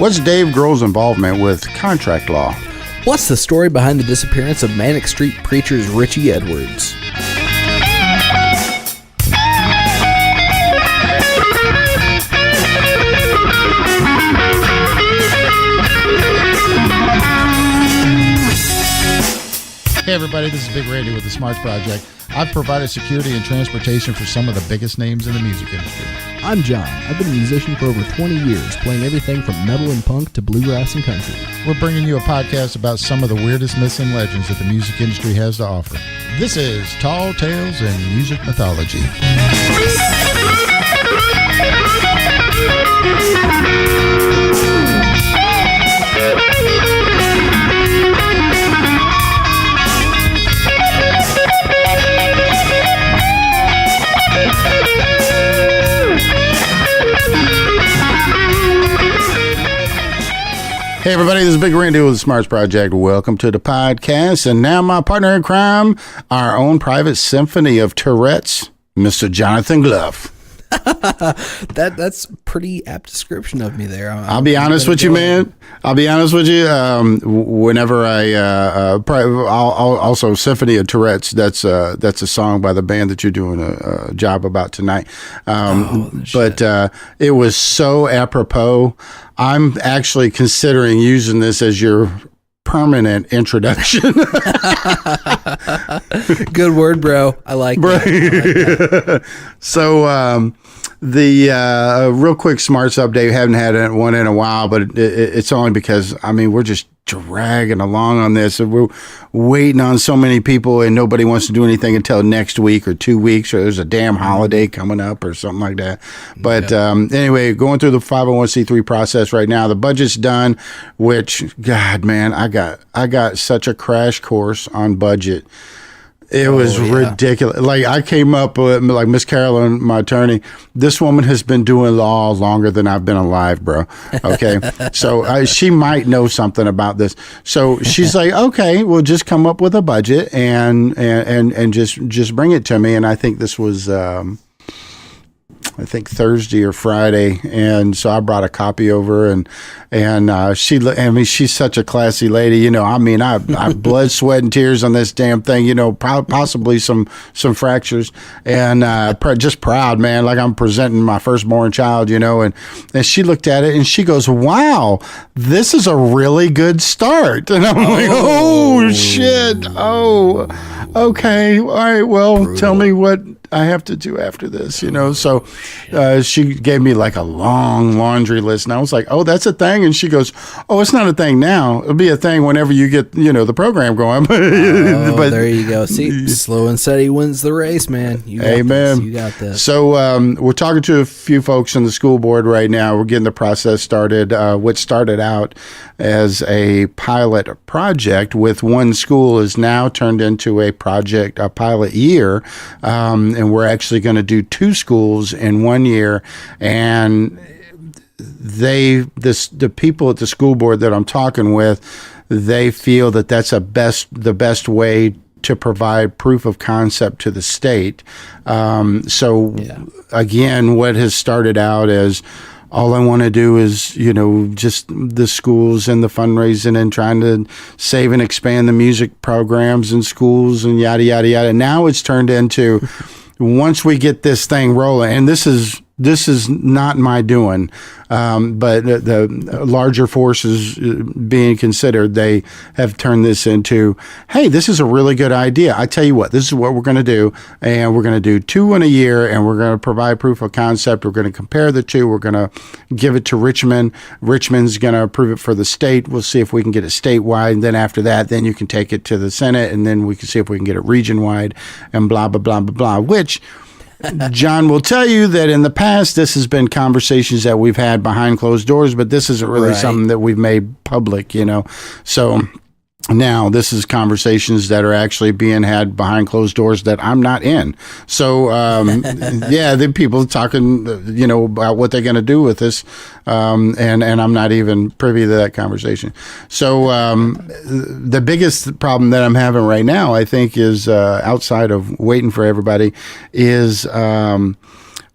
What's Dave Grohl's involvement with contract law? What's the story behind the disappearance of Manic Street preacher's Richey Edwards? Hey everybody, this is Big Randy with the Smarts Project. I've provided security and transportation for some of the biggest names in the music industry. I'm John. I've been a musician for over 20 years, playing everything from metal and punk to bluegrass and country. We're bringing you a podcast about some of the weirdest myths and legends that the music industry has to offer. This is Tall Tales and Music Mythology. Hey everybody, this is Big Randy with the Smarts Project. Welcome to the podcast. And now my partner in crime, our own private symphony of Tourette's, Mr. Jonathan Glove. That's a pretty apt description of me there. I'll be honest with you, man. I'll be honest with you. Whenever also Symphony of Tourette's, that's a song by the band that you're doing a job about tonight. But it was so apropos. I'm actually considering using this as your permanent introduction. Good word, bro. I like that. So the real quick smarts update. We haven't had one in a while, but it's only because we're just dragging along on this, and we're waiting on so many people, and nobody wants to do anything until next week or 2 weeks, or there's a damn holiday coming up or something like that. But anyway, going through the 501c3 process right now. The budget's done, which, God, man, I got such a crash course on budget. It was ridiculous. Like, I came up with, like, Miss Carolyn, my attorney, this woman has been doing law longer than I've been alive, bro. Okay. So she might know something about this. So she's like, okay, we'll just come up with a budget and just bring it to me. And I think this was, Thursday or Friday, and so I brought a copy over, and she's such a classy lady, I blood, sweat, and tears on this damn thing, possibly some fractures, and just proud, man, like I'm presenting my firstborn child, and she looked at it and she goes, wow, this is a really good start, and I'm like, oh shit, oh, okay, all right, well, brutal. Tell me what I have to do after this, so she gave me like a long laundry list, and I was like, oh, that's a thing? And she goes, oh, it's not a thing now, it'll be a thing whenever you get the program going. But there you go. See, slow and steady wins the race, man. You got this. So we're talking to a few folks on the school board right now. We're getting the process started. What started out as a pilot project with one school is now turned into a pilot year, and we're actually going to do two schools in 1 year. And the people at the school board that I'm talking with, they feel that that's the best way to provide proof of concept to the state. Again, what has started out as all I want to do is, just the schools and the fundraising and trying to save and expand the music programs in schools and yada, yada, yada. Now it's turned into, once we get this thing rolling, and this is not my doing, but the larger forces being considered, they have turned this into, hey, this is a really good idea. I tell you what, this is what we're going to do, and we're going to do two in a year, and we're going to provide proof of concept. We're going to compare the two. We're going to give it to Richmond. Richmond's going to approve it for the state. We'll see if we can get it statewide, and then after that, then you can take it to the Senate, and then we can see if we can get it region-wide, and blah, blah, blah, blah, blah, which John will tell you that in the past, this has been conversations that we've had behind closed doors, but this isn't really something that we've made public, So now this is conversations that are actually being had behind closed doors that I'm not in. So, the people talking, about what they're going to do with this. And I'm not even privy to that conversation. So, the biggest problem that I'm having right now, I think, is, outside of waiting for everybody, is,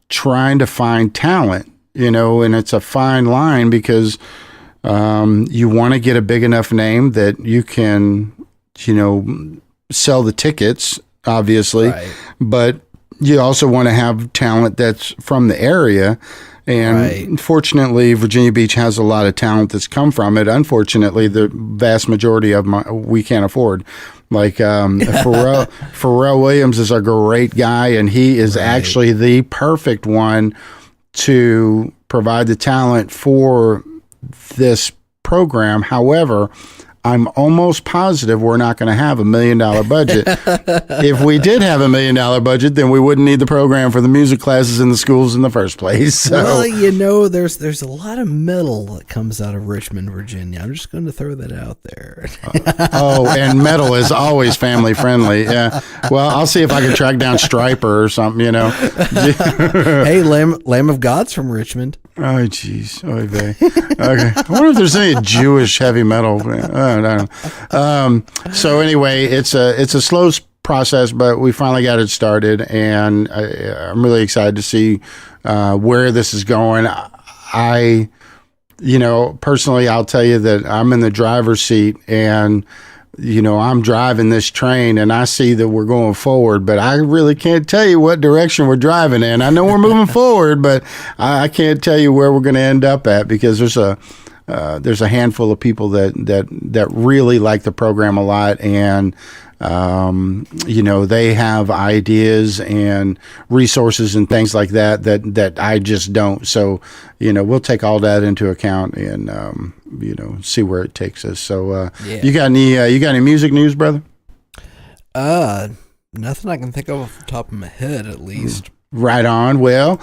trying to find talent, and it's a fine line because You want to get a big enough name that you can, sell the tickets, obviously, Right. but you also want to have talent that's from the area. And fortunately, Virginia Beach has a lot of talent that's come from it. Unfortunately, the vast majority of we can't afford. Like Pharrell Williams is a great guy, and he is actually the perfect one to provide the talent for this program. However, I'm almost positive we're not going to have $1 million budget. If we did have $1 million budget, then we wouldn't need the program for the music classes in the schools in the first place. So. Well, there's a lot of metal that comes out of Richmond, Virginia. I'm just going to throw that out there. And metal is always family friendly. Yeah. Well, I'll see if I can track down Striper or something. Hey, Lamb of God's from Richmond. Oh, jeez. Oy vey. Okay. I wonder if there's any Jewish heavy metal. I don't know. So anyway, it's a slow process, but we finally got it started, and I'm really excited to see where this is going. Personally, I'll tell you that I'm in the driver's seat, and I'm driving this train, and I see that we're going forward, but I really can't tell you what direction we're driving in. I know we're moving forward, but I can't tell you where we're going to end up at, because there's a handful of people that really like the program a lot, and they have ideas and resources and things like that I just don't. So we'll take all that into account and see where it takes us. So you got any music news, brother? Nothing I can think of off the top of my head, at least. Right on. Well,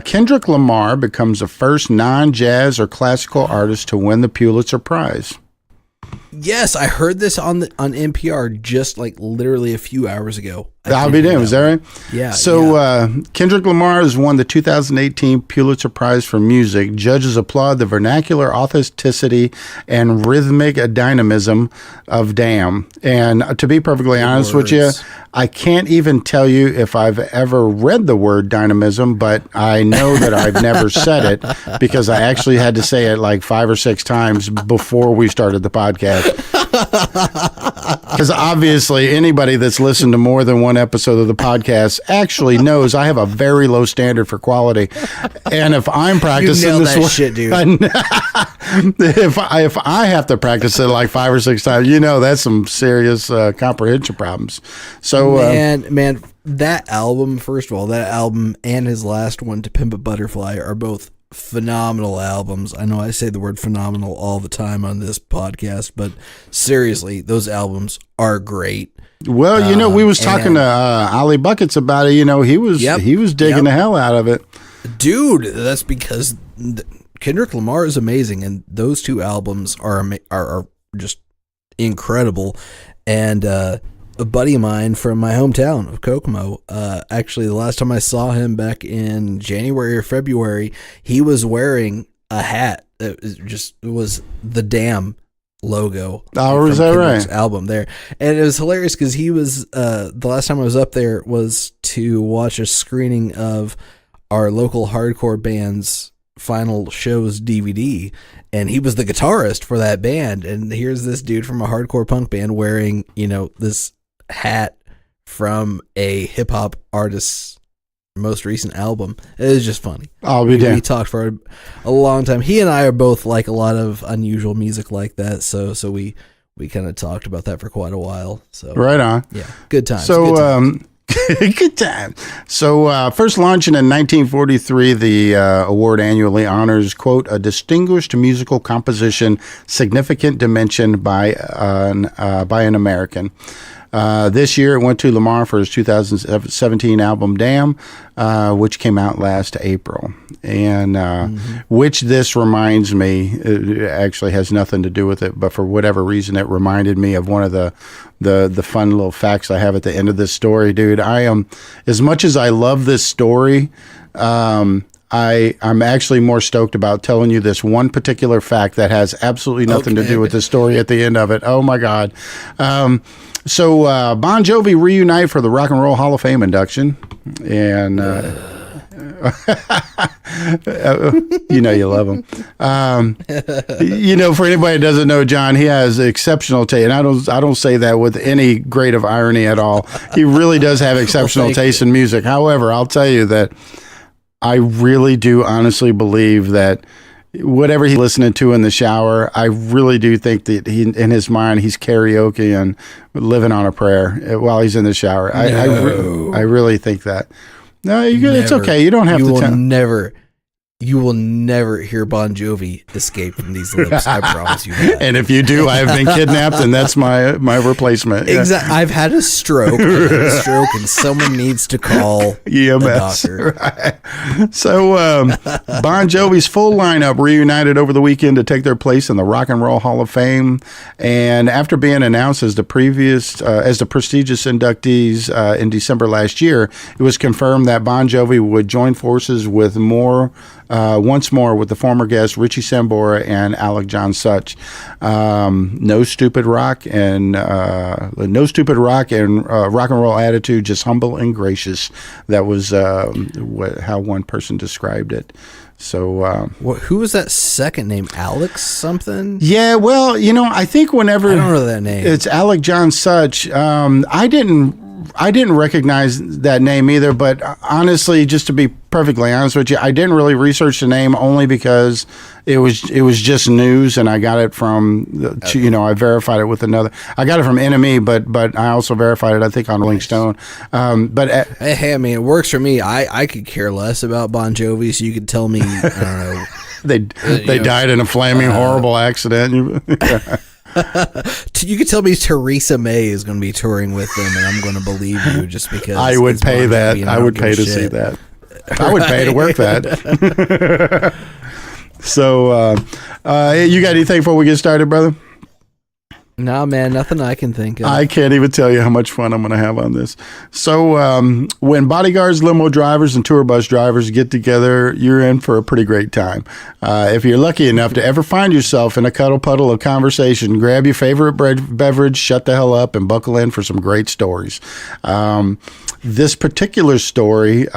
Kendrick Lamar becomes the first non-jazz or classical artist to win the Pulitzer Prize. Yes, I heard this on NPR just like literally a few hours ago. I'll be damned. Is that right? Yeah. So Kendrick Lamar has won the 2018 Pulitzer Prize for Music. Judges applaud the vernacular authenticity and rhythmic dynamism of Damn. And to be perfectly honest with you, I can't even tell you if I've ever read the word dynamism, but I know that I've never said it, because I actually had to say it like 5 or 6 times before we started the podcast. Because obviously anybody that's listened to more than one episode of the podcast actually knows I have a very low standard for quality. And if I'm practicing this that shit, dude. if I have to practice it like 5 or 6 times, that's some serious comprehension problems. So man, that album, first of all, that album and his last one, To Pimp a Butterfly, are both phenomenal albums. I know I say the word phenomenal all the time on this podcast, but seriously, those albums are great. Well, we was talking to Ollie Buckets about it. He was digging the hell out of it. Dude, that's because Kendrick Lamar is amazing, and those 2 albums are just incredible. And a buddy of mine from my hometown of Kokomo, actually the last time I saw him back in January or February, he was wearing a hat that was the Damn logo. Oh, is that right? Album there. And it was hilarious because he was, the last time I was up there was to watch a screening of our local hardcore band's final shows DVD, and he was the guitarist for that band. And here's this dude from a hardcore punk band wearing, this hat from a hip hop artist's most recent album. It was just funny. I'll be damned. We talked for a long time. He and I are both like a lot of unusual music like that, so we kind of talked about that for quite a while. So right on. Yeah, good times. So good time. So first launching in 1943, the award annually honors, quote, a distinguished musical composition, significant dimension by an American. This year it went to Lamar for his 2017 album Damn, which came out last April. And which this reminds me, it actually has nothing to do with it, but for whatever reason it reminded me of one of the fun little facts I have at the end of this story. Dude, I am, as much as I love this story, I'm actually more stoked about telling you this one particular fact that has absolutely nothing to do with the story at the end of it. Oh my God. So Bon Jovi reunite for the Rock and Roll Hall of Fame induction. And You know you love him. For anybody that doesn't know John, he has exceptional taste, and I don't say that with any grade of irony at all. He really does have exceptional taste in music. However, I'll tell you that I really do honestly believe that whatever he's listening to in the shower, I really do think that in his mind, he's karaoke and living on a prayer while he's in the shower. I really think that. No, it's okay. You don't have to. You will never hear Bon Jovi escape from these lips. I promise you that. And if you do, I have been kidnapped, and that's my replacement. Yeah. Exactly. I've had a stroke. And someone needs to call the doctor. Right. So, Bon Jovi's full lineup reunited over the weekend to take their place in the Rock and Roll Hall of Fame. And after being announced as the prestigious inductees in December last year, it was confirmed that Bon Jovi would join forces with once more with the former guests Richey Sambora and Alec John Such. No stupid rock and rock and roll attitude, just humble and gracious. That was how one person described it. So, who was that second name? Alex something? Yeah, well, I think whenever I don't know that name, it's Alec John Such. I didn't recognize that name either, but honestly, just to be perfectly honest with you, I didn't really research the name only because it was just news, and I got it from I verified it with another. I got it from NME, but I also verified it, I think, on Rolling Stone. Hey, I mean, it works for me. I could care less about Bon Jovi, so you could tell me. I don't know. They died in a flaming horrible accident. You could tell me Theresa May is going to be touring with them, and I'm going to believe you just because I would pay that. I would pay to see that. I would pay to work that. So, you got anything before we get started, brother? Nah, man, nothing I can think of. I can't even tell you how much fun I'm going to have on this. So, when bodyguards, limo drivers, and tour bus drivers get together, you're in for a pretty great time. If you're lucky enough to ever find yourself in a cuddle puddle of conversation, grab your favorite beverage, shut the hell up, and buckle in for some great stories. This particular story...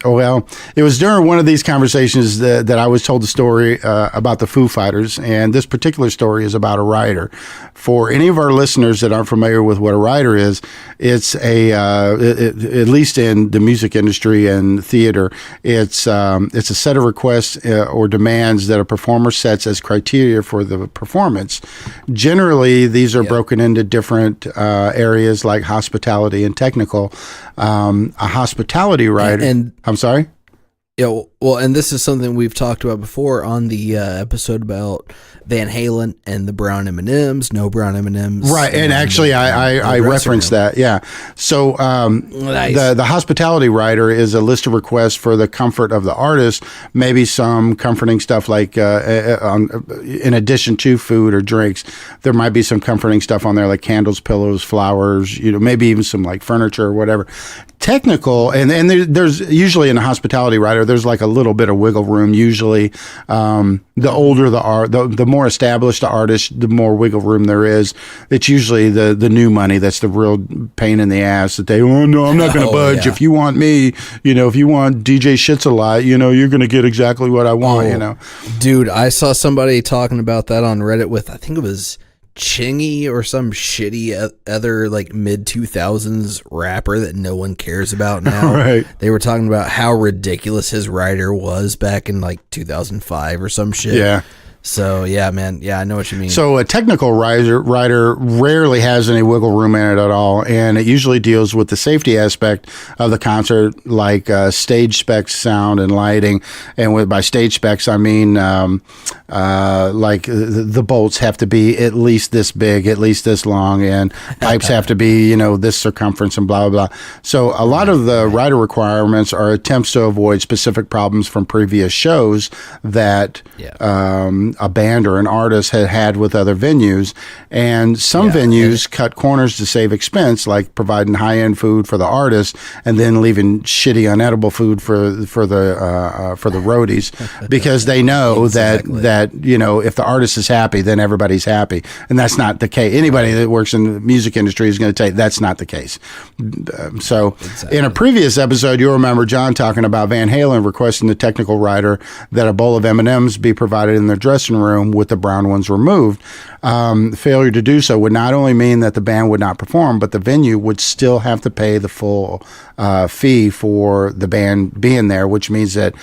Well, it was during one of these conversations that I was told the story about the Foo Fighters, and this particular story is about a rider. For any of our listeners that aren't familiar with what a rider is, it's at least in the music industry and theater, it's a set of requests or demands that a performer sets as criteria for the performance. Generally, these are broken into different areas like hospitality and technical. A hospitality rider. And I'm sorry? Yeah, well, and this is something we've talked about before on the episode about Van Halen and the brown M&Ms, no brown M&Ms. Right, and actually I referenced that, yeah. So nice. the hospitality rider is a list of requests for the comfort of the artist, maybe some comforting stuff like in addition to food or drinks, there might be some comforting stuff on there like candles, pillows, flowers, maybe even some like furniture or whatever. Technical, and there's usually in a hospitality rider, there's like a little bit of wiggle room. Usually, the older the more established the artist, the more wiggle room there is. It's usually the new money that's the real pain in the ass that they, oh no, I'm not going to budge. Yeah. If you want me, if you want DJ Shits a lot, you're going to get exactly what I want. Dude, I saw somebody talking about that on Reddit with, I think it was Chingy or some shitty other like mid 2000s rapper that no one cares about now. Right. They were talking about how ridiculous his rider was back in like 2005 or some shit. Yeah. So yeah, man. Yeah, I know what you mean. So a technical rider rarely has any wiggle room in it at all, and it usually deals with the safety aspect of the concert, like stage specs, sound, and lighting. And by stage specs, I mean like the bolts have to be at least this big, at least this long, and pipes have to be this circumference, and blah blah blah. So a lot of the rider requirements are attempts to avoid specific problems from previous shows that a band or an artist had with other venues. And some venues cut corners to save expense, like providing high-end food for the artist and then leaving shitty, unedible food for the roadies, because they know that if the artist is happy, then everybody's happy, and that's not the case. Anybody that works in the music industry is going to tell you that's not the case. In a previous episode, you'll remember John talking about Van Halen requesting the technical writer that a bowl of M&Ms be provided in their dressing room with the brown ones removed. Failure to do so would not only mean that the band would not perform, but the venue would still have to pay the full fee for the band being there, which means that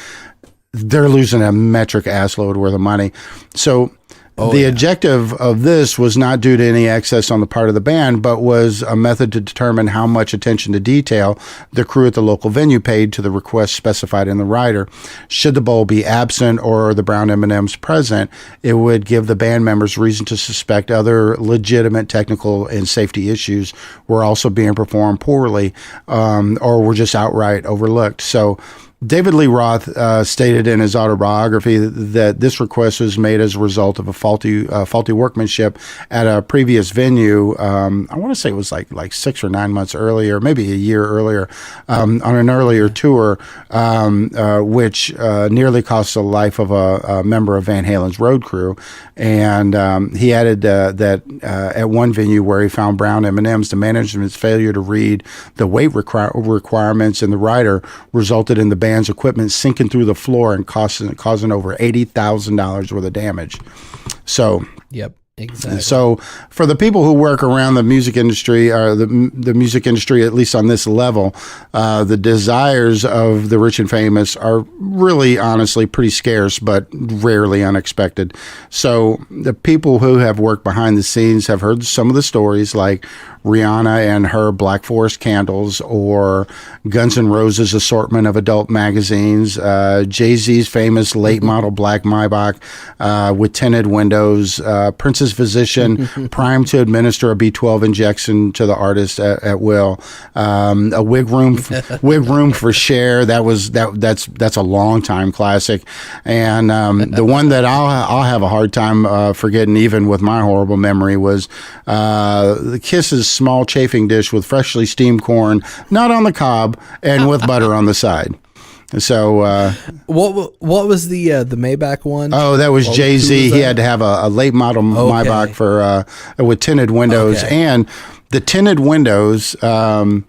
they're losing a metric assload worth of money. So the objective of this was not due to any excess on the part of the band, but was a method to determine how much attention to detail the crew at the local venue paid to the request specified in the rider. Should the bowl be absent or the brown M&Ms present, it would give the band members reason to suspect other legitimate technical and safety issues were also being performed poorly, or were just outright overlooked. So David Lee Roth stated in his autobiography that this request was made as a result of a faulty workmanship at a previous venue. I want to say it was like 6 or 9 months earlier, maybe a year earlier, on an earlier tour, which nearly cost the life of a member of Van Halen's road crew. And he added that at one venue where he found brown M&Ms, the management's failure to read the weight requirements in the rider resulted in the band's equipment sinking through the floor and causing over $80,000 worth of damage. So, yep. Exactly. So for the people who work around the music industry, or the music industry, at least on this level, the desires of the rich and famous are really, honestly, pretty scarce, but rarely unexpected. So the people who have worked behind the scenes have heard some of the stories, like Rihanna and her Black Forest candles, or Guns N' Roses' assortment of adult magazines, Jay-Z's famous late model black Maybach with tinted windows, Prince's physician primed to administer a B12 injection to the artist at will, a wig room for Cher. That's a long time classic, and the one that I'll have a hard time forgetting, even with my horrible memory, was the Kiss's small chafing dish with freshly steamed corn, not on the cob, and with butter on the side. So, what was the Maybach one? Oh, that was Jay-Z. He had to have a late model Maybach for with tinted windows, and the tinted windows. On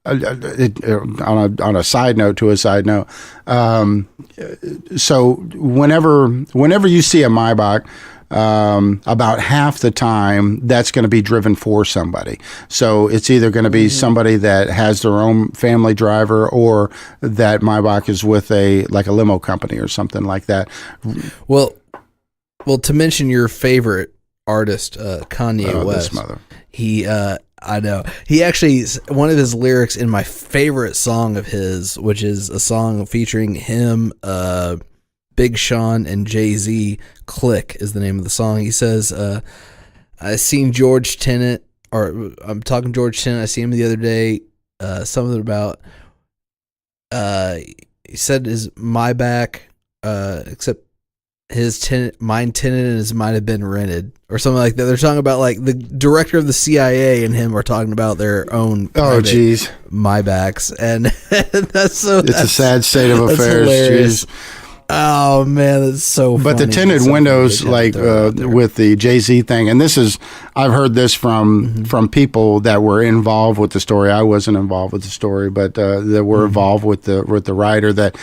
a side note to a side note. So whenever you see a Maybach, about half the time that's going to be driven for somebody. So it's either going to be somebody that has their own family driver, or that Maybach is with a limo company or something like that. Well, to mention your favorite artist, Kanye West, he, I know. He actually, one of his lyrics in my favorite song of his, which is a song featuring him, Big Sean, and Jay-Z, Click is the name of the song. He says, I seen George Tenet, or I'm talking George Tenet, I seen him the other day, something about, he said his Maybach, except mine tinted and his might have been rented, or something like that. They're talking about, like, the director of the CIA and him are talking about their own Maybachs, and that's a sad state of affairs. Hilarious. Oh man, that's so funny. But the tinted windows, with the Jay-Z thing, and I've heard this from people that were involved with the story. I wasn't involved with the story, but that were involved with the writer, that,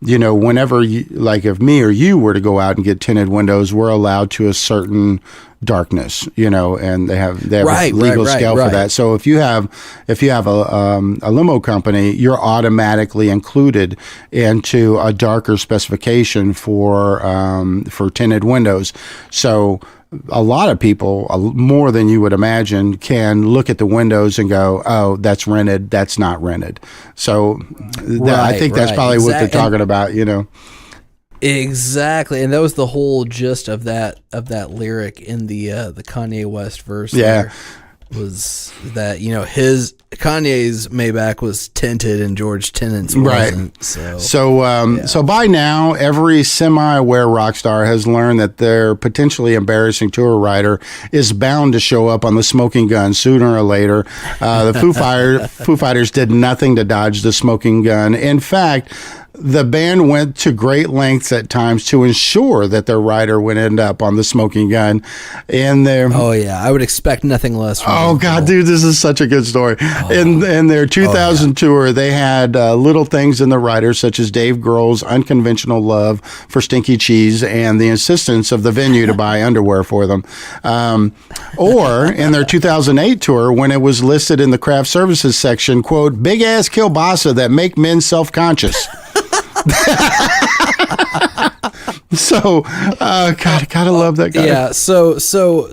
whenever if me or you were to go out and get tinted windows, we're allowed to a certain darkness, and they have a legal scale for that. So if you have a limo company, you're automatically included into a darker specification for tinted windows. So a lot of people, more than you would imagine, can look at the windows and go, oh, that's rented, that's not rented. So I think that's probably what they're talking about, Exactly, and that was the whole gist of that lyric in the Kanye West verse. Yeah. There. was that his Kanye's Maybach was tinted and George Tenant's wasn't. So by now, every semi-aware rock star has learned that their potentially embarrassing tour rider is bound to show up on the smoking gun sooner or later. The Foo Fighters did nothing to dodge the smoking gun. In fact, the band went to great lengths at times to ensure that their rider would end up on the smoking gun. And I would expect nothing less from God, dude, this is such a good story. In their 2000 tour, they had little things in the rider, such as Dave Grohl's unconventional love for stinky cheese and the insistence of the venue to buy underwear for them. Or in their 2008 tour, when it was listed in the craft services section, quote, big ass kielbasa that make men self-conscious. So, gotta love that guy. Yeah. So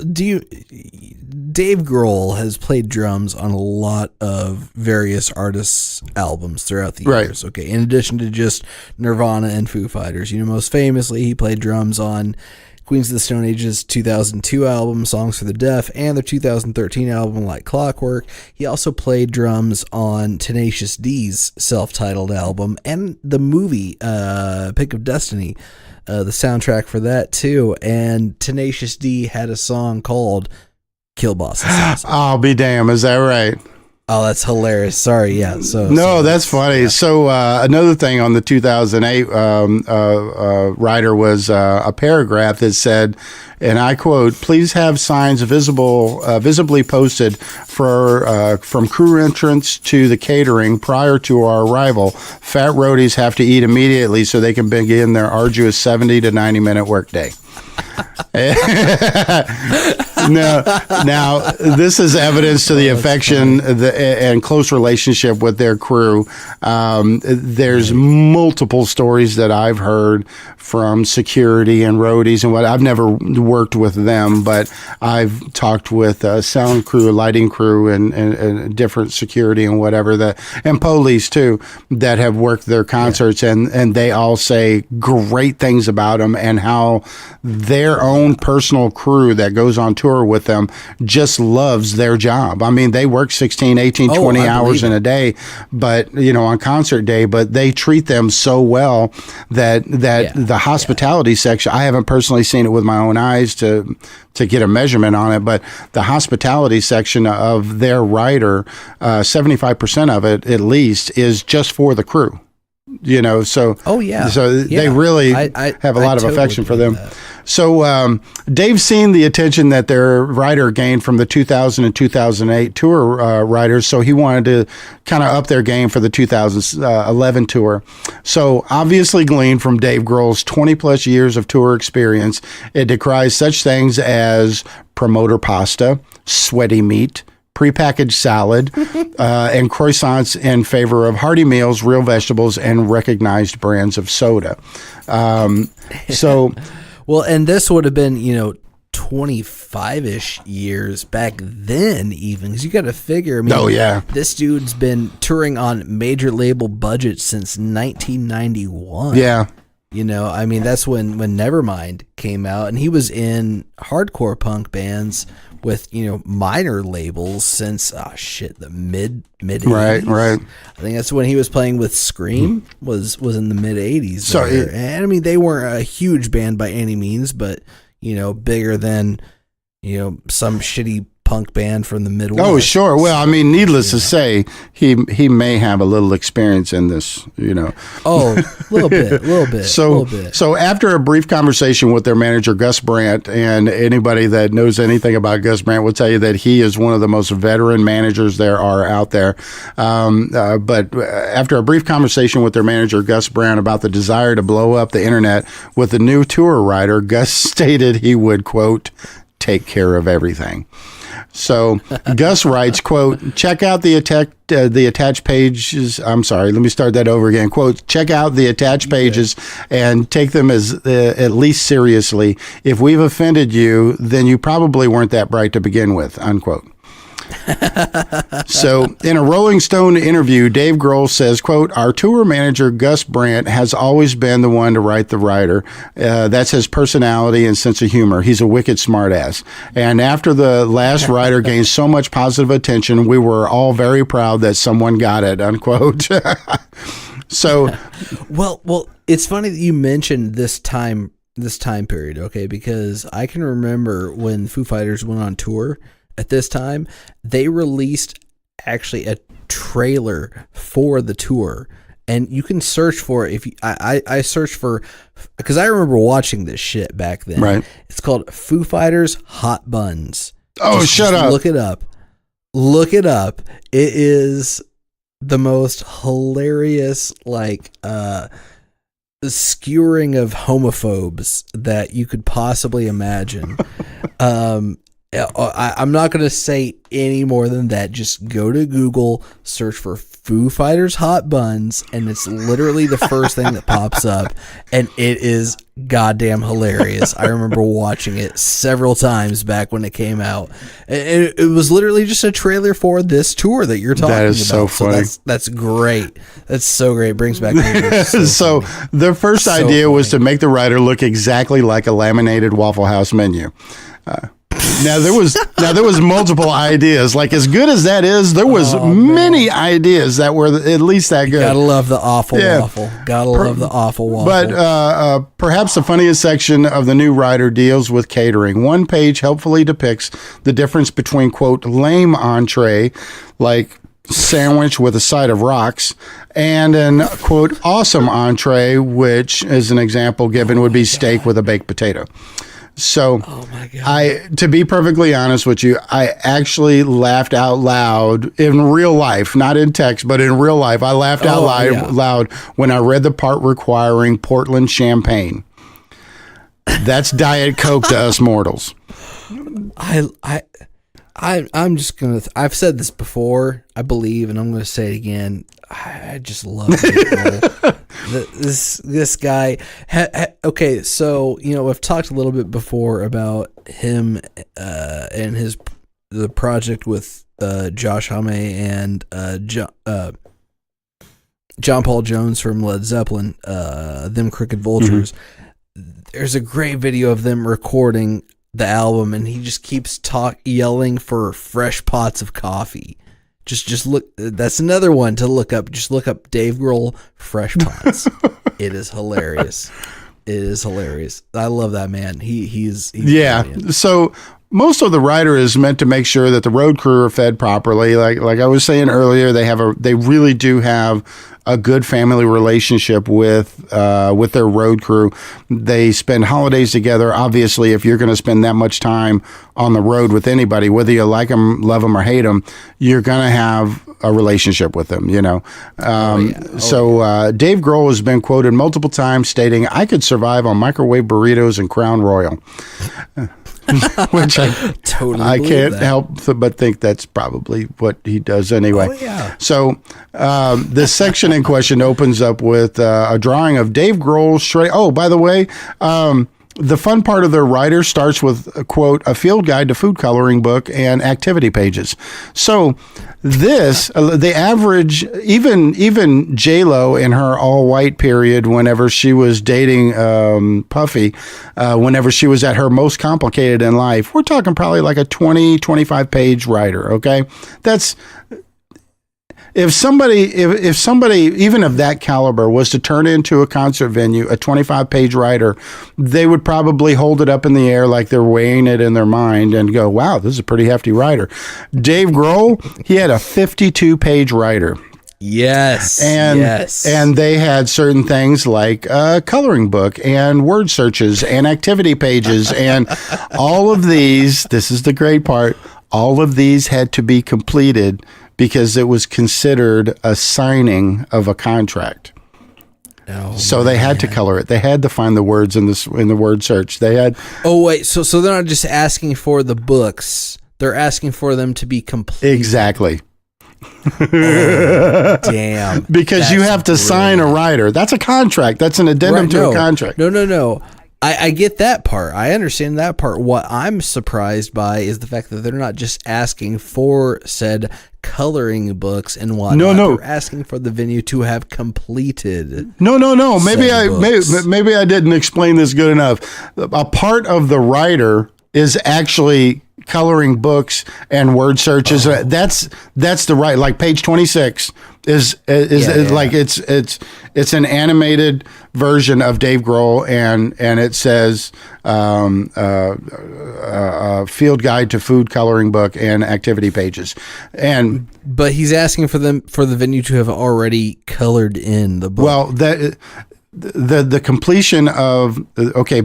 Dave Grohl has played drums on a lot of various artists' albums throughout the years. Okay. In addition to just Nirvana and Foo Fighters, most famously he played drums on Queens of the Stone Age's 2002 album, Songs for the Deaf, and their 2013 album, Like Clockwork. He also played drums on Tenacious D's self-titled album and the movie Pick of Destiny, the soundtrack for that too. And Tenacious D had a song called Kielbasa. I'll be damned. Is that right? Oh, that's hilarious. Sorry, yeah. That's funny. Yeah. So another thing on the 2008 rider was a paragraph that said, and I quote, please have signs visibly posted from crew entrance to the catering prior to our arrival. Fat roadies have to eat immediately so they can begin their arduous 70 to 90 minute workday. Now, this is evidence to the affection and close relationship with their crew. There's multiple stories that I've heard from security and roadies and what. I've never worked with them, but I've talked with sound crew, lighting crew, and different security and whatever and police too that have worked their concerts, and they all say great things about them and how their own personal crew that goes on tour with them just loves their job. I mean, they work 16, 18, 20 hours in a day, but on concert day, but they treat them so well that the hospitality section, I haven't personally seen it with my own eyes to get a measurement on it, but the hospitality section of their rider, 75% of it at least is just for the crew. So they really have a lot of affection for them. So Dave's seen the attention that their rider gained from the 2000 and 2008 tour riders, so he wanted to kind of up their game for the 2011 tour. So obviously gleaned from Dave Grohl's 20 plus years of tour experience, it decries such things as promoter pasta, sweaty meat, prepackaged salad, and croissants in favor of hearty meals, real vegetables, and recognized brands of soda. Well, and this would have been, 25-ish years back then even, because you got to figure, this dude's been touring on major label budgets since 1991. Yeah. That's when Nevermind came out, and he was in hardcore punk bands with, minor labels since, the mid 80s. Right. I think that's when he was playing with Scream, was in the mid 80s. So, and they weren't a huge band by any means, but, bigger than, some shitty punk band from the Midwest. Oh, sure. Well, needless to say, he may have a little experience in this, Oh, a little bit. So after a brief conversation with their manager, Gus Brandt, and anybody that knows anything about Gus Brandt will tell you that he is one of the most veteran managers there are out there. But after a brief conversation with their manager, Gus Brandt, about the desire to blow up the internet with the new tour rider, Gus stated he would, quote, take care of everything. So Gus writes, quote, check out the attached pages. I'm sorry, let me start that over again. Quote, check out the attached pages and take them as at least seriously. If we've offended you, then you probably weren't that bright to begin with, unquote. So in a Rolling Stone interview, Dave Grohl says, quote, "Our tour manager, Gus Brandt, has always been the one to write the writer. That's his personality and sense of humor. He's a wicked smartass. And after the last writer gained so much positive attention, we were all very proud that someone got it," unquote. So, well, it's funny that you mentioned this time period, okay? Because I can remember when Foo Fighters went on tour at this time, they released actually a trailer for the tour, and you can search for it. If you, I searched for, because I remember watching this shit back then. Right. It's called Foo Fighters Hot Buns. Oh, shut up. Look it up. Look it up. It is the most hilarious, like, skewering of homophobes that you could possibly imagine. I'm not going to say any more than that. Just go to Google, search for Foo Fighters Hot Buns, and it's literally the first thing that pops up, and it is goddamn hilarious. I remember watching it several times back when it came out. It was literally just a trailer for this tour that you're talking about. That is so funny. So that's great. That's so great. It brings back memories. So the first idea was to make the writer look exactly like a laminated Waffle House menu. Now there was multiple ideas. Like, as good as that is, there was many ideas that were at least that good. Gotta love the awful waffle. Gotta love the awful waffle. But perhaps the funniest section of the new writer deals with catering. One page helpfully depicts the difference between, quote, lame entree, like sandwich with a side of rocks, and an, quote, awesome entree, which, as an example given, would be steak with a baked potato. So, oh my God. To be perfectly honest with you, I actually laughed out loud in real life, not in text, but in real life. I laughed out loud when I read the part requiring Portland champagne. That's Diet Coke to us mortals. I'm just gonna. I've said this before, I believe, and I'm gonna say it again. I just love Dave Grohl. This guy. Okay, so I've talked a little bit before about him and the project with Josh Homme and John Paul Jones from Led Zeppelin. Them Crooked Vultures. Mm-hmm. There's a great video of them recording the album, and he just keeps yelling for fresh pots of coffee. Just look. That's another one to look up. Just look up Dave Grohl fresh pots. It is hilarious. It is hilarious. I love that man. He's brilliant. So most of the writer is meant to make sure that the road crew are fed properly. Like I was saying earlier, they really do have a good family relationship with their road crew. They spend holidays together. Obviously, if you're going to spend that much time on the road with anybody, whether you like them, love them, or hate them, you're going to have a relationship with them, So Dave Grohl has been quoted multiple times stating, "I could survive on microwave burritos and Crown Royal." Which I can't help but think that's probably what he does anyway. Oh, yeah. So this section in question opens up with a drawing of Dave Grohl. Oh, by the way, the fun part of their writer starts with, quote, a field guide to food coloring book and activity pages. So this, the average, even J-Lo in her all-white period, whenever she was dating Puffy, whenever she was at her most complicated in life, we're talking probably like a 20, 25-page writer, okay? That's... If somebody, even of that caliber, was to turn into a concert venue, a 25-page writer, they would probably hold it up in the air like they're weighing it in their mind and go, wow, this is a pretty hefty writer. Dave Grohl, he had a 52-page writer. Yes. And they had certain things like a coloring book and word searches and activity pages. And all of these, this is the great part, all of these had to be completed because it was considered a signing of a contract. Oh, so they had to color it. They had to find the words in the word search. They had. Oh wait, so they're not just asking for the books; they're asking for them to be complete. Exactly. Oh, damn. Because you have to sign a writer. That's a contract. That's an addendum to a contract. No. I get that part. I understand that part. What I'm surprised by is the fact that they're not just asking for said coloring books and whatnot. No. They're asking for the venue to have completed. No. Maybe books. maybe I didn't explain this good enough. A part of the writer is actually coloring books and word searches. That's the right, like page 26 is like it's an animated version of Dave Grohl, and it says field guide to food coloring book and activity pages. But he's asking for the venue to have already colored in the book. Well, the completion of,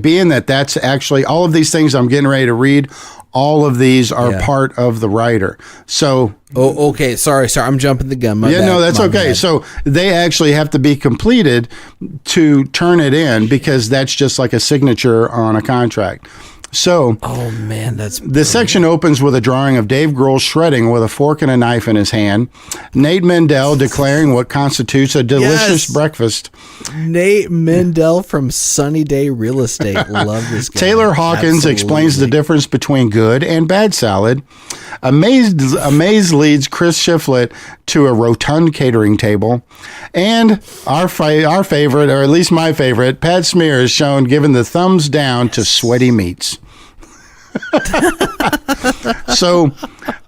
being that's actually all of these things I'm getting ready to read, all of these are part of the writer. So okay, sorry, I'm jumping the gun. My bad. No, that's okay. Bad. So they actually have to be completed to turn it in, because that's just like a signature on a contract. So, oh man, that's the section opens with a drawing of Dave Grohl shredding with a fork and a knife in his hand. Nate Mendel declaring what constitutes a delicious breakfast. Nate Mendel from Sunny Day Real Estate. Love this guy. Taylor Hawkins explains the difference between good and bad salad. Amaze leads Chris Shiflett to a rotund catering table. And our favorite, or at least my favorite, Pat Smear is shown giving the thumbs down to sweaty meats. So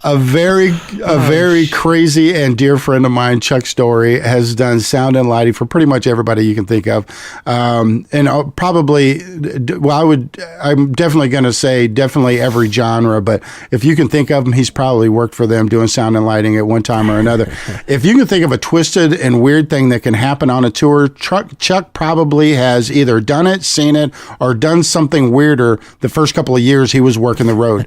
a very crazy and dear friend of mine, Chuck Story, has done sound and lighting for pretty much everybody you can think of. And probably, I'm definitely going to say definitely every genre, but if you can think of him, he's probably worked for them doing sound and lighting at one time or another. If you can think of a twisted and weird thing that can happen on a tour, Chuck probably has either done it, seen it, or done something weirder the first couple of years he was working the road.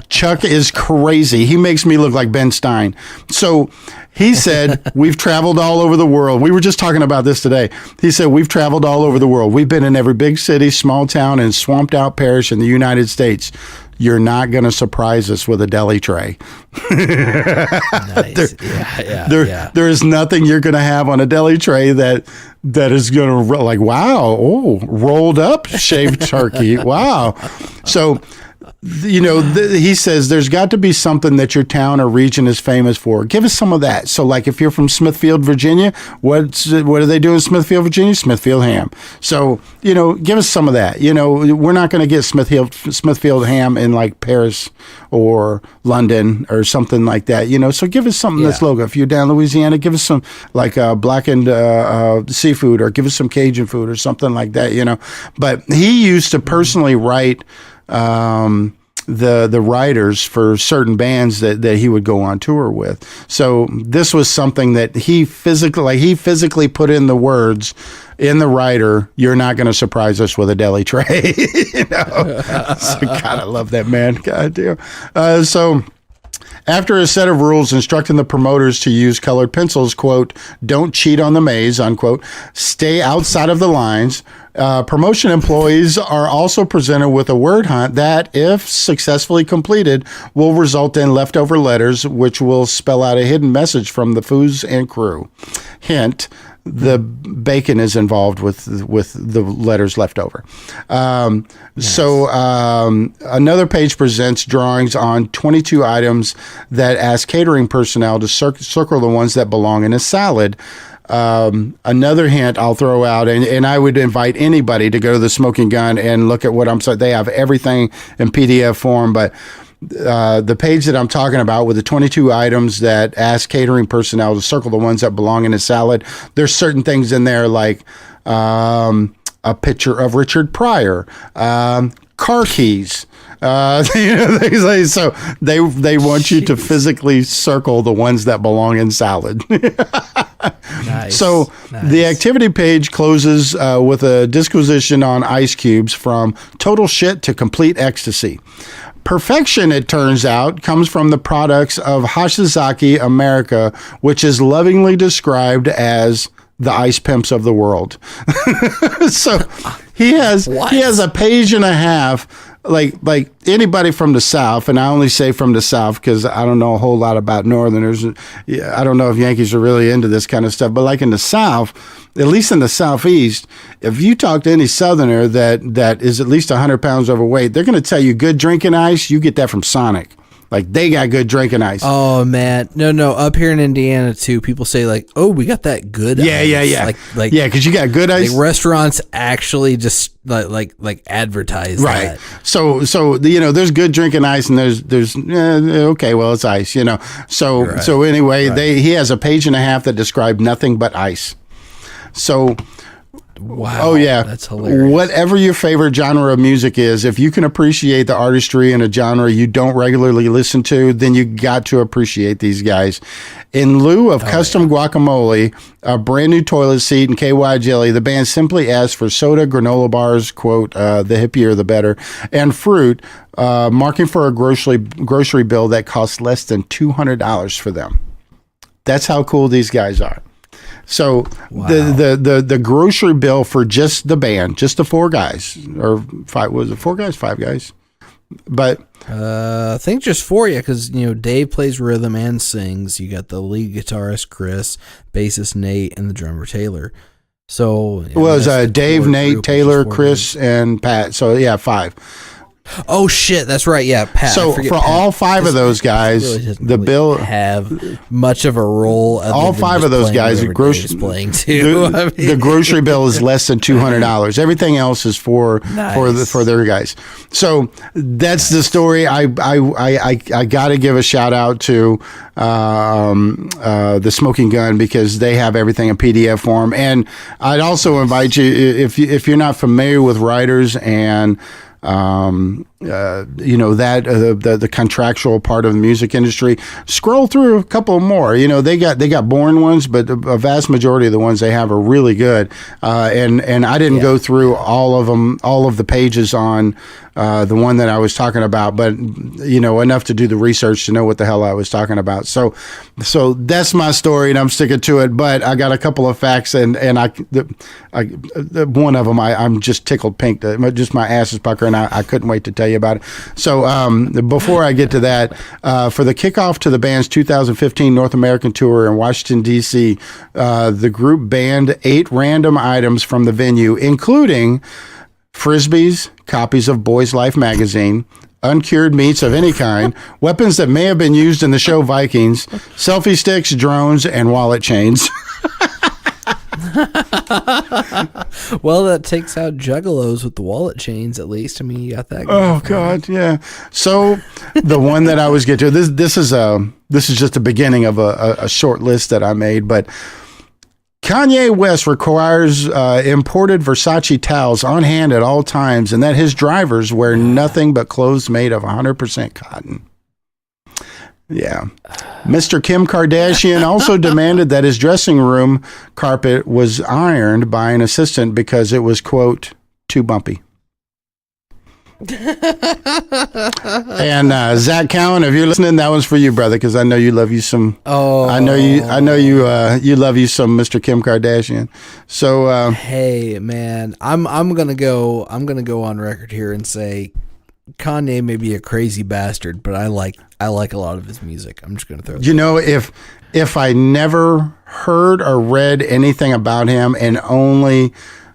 Chuck is crazy. He makes me look like Ben Stein. So he said, we've traveled all over the world. We were just talking about this today. He said, we've traveled all over the world. We've been in every big city, small town, and swamped out parish in the United States. You're not going to surprise us with a deli tray. Nice. There is nothing you're going to have on a deli tray that is going to like, wow, rolled up shaved turkey. Wow. So, he says there's got to be something that your town or region is famous for. Give us some of that. So, like, if you're from Smithfield, Virginia, what do they do in Smithfield, Virginia? Smithfield ham. So, give us some of that. We're not going to get Smithfield ham in like Paris or London or something like that. So give us something that's local. If you're down in Louisiana, give us some like blackened seafood, or give us some Cajun food or something like that. But he used to personally write the writers for certain bands that he would go on tour with. So this was something that he physically put in the words in the writer. You're not going to surprise us with a deli tray. So, God, I love that man. God damn. So after a set of rules instructing the promoters to use colored pencils, quote, don't cheat on the maze, unquote, stay outside of the lines, promotion employees are also presented with a word hunt that, if successfully completed, will result in leftover letters, which will spell out a hidden message from the foos and crew. Hint, the bacon is involved with the letters left over. So another page presents drawings on 22 items that ask catering personnel to circle the ones that belong in a salad. Another hint I'll throw out, and I would invite anybody to go to the Smoking Gun and look at what I'm saying. They have everything in PDF form, but the page that I'm talking about with the 22 items that ask catering personnel to circle the ones that belong in a salad, there's certain things in there like a picture of Richard Pryor, car keys. Things like, so they want you to physically circle the ones that belong in salad. Nice. So the activity page closes with a disquisition on ice cubes from total shit to complete ecstasy. Perfection, it turns out, comes from the products of Hashizaki America, which is lovingly described as the ice pimps of the world. So he has a page and a half like anybody from the South, and I only say from the South because I don't know a whole lot about Northerners. I don't know if Yankees are really into this kind of stuff, but like in the South, at least in the Southeast, if you talk to any Southerner that is at least 100 pounds overweight, they're going to tell you good drinking ice, you get that from Sonic. Like, they got good drinking ice. Oh, man. No. Up here in Indiana, too, people say, like, oh, we got that good ice. Yeah. Like, yeah, because you got good ice. Like, restaurants actually just, like advertise right. that. So there's good drinking ice, and there's okay, well, it's ice, So, Right. so anyway, he has a page and a half that described nothing but ice. So... Wow. Oh, yeah. That's hilarious. Whatever your favorite genre of music is, if you can appreciate the artistry in a genre you don't regularly listen to, then you got to appreciate these guys. In lieu of custom guacamole, a brand new toilet seat, and KY jelly, the band simply asked for soda, granola bars, quote, the hippier the better, and fruit, marking for a grocery bill that costs less than $200 for them. That's how cool these guys are. So Wow. the grocery bill for just the band, just the four guys, or five, was it four guys, five guys? But I think just for you, because Dave plays rhythm and sings. You got the lead guitarist Chris, bassist Nate, and the drummer Taylor. So it was Dave, Nate, Taylor, Chris, and Pat. So yeah, five. Oh shit, that's right. Yeah, Pat. So for Pat. all five of those guys, really doesn't the really bill have much of a role. other all than five just of those playing guys, whatever grocery Dave's playing too. the grocery bill is less than $200. Everything else is for their guys. So that's the story. I got to give a shout out to the Smoking Gun, because they have everything in PDF form. And I'd also invite you, if you're not familiar with writers and the contractual part of the music industry, scroll through a couple more. They got boring ones, but a vast majority of the ones they have are really good. And I didn't go through all of them, all of the pages on the one that I was talking about, but enough to do the research to know what the hell I was talking about. So that's my story, and I'm sticking to it. But I got a couple of facts, and one of them I'm just tickled pink. Just my ass is puckering. I couldn't wait to tell you about it. So before I get to that, for the kickoff to the band's 2015 North American tour in Washington, D.C., the group banned 8 random items from the venue, including Frisbees, copies of Boys Life magazine, uncured meats of any kind, weapons that may have been used in the show Vikings, selfie sticks, drones, and wallet chains. Well, that takes out juggalos with the wallet chains, at least. I mean, you got that. Oh God, yeah. So the one that I was getting to, this is just the beginning of a short list that I made, but Kanye West requires imported Versace towels on hand at all times, and that his drivers wear nothing but clothes made of 100% cotton. Yeah. Mr. Kim Kardashian also demanded that his dressing room carpet was ironed by an assistant because it was, quote, too bumpy. And Zach Cowan, if you're listening, that one's for you, brother, because I know you love you some. Oh, I know you love you some Mr. Kim Kardashian. So hey, man, I'm gonna go on record here and say Kanye may be a crazy bastard, but I like a lot of his music. I'm just gonna throw it. If I never heard or read anything about him and only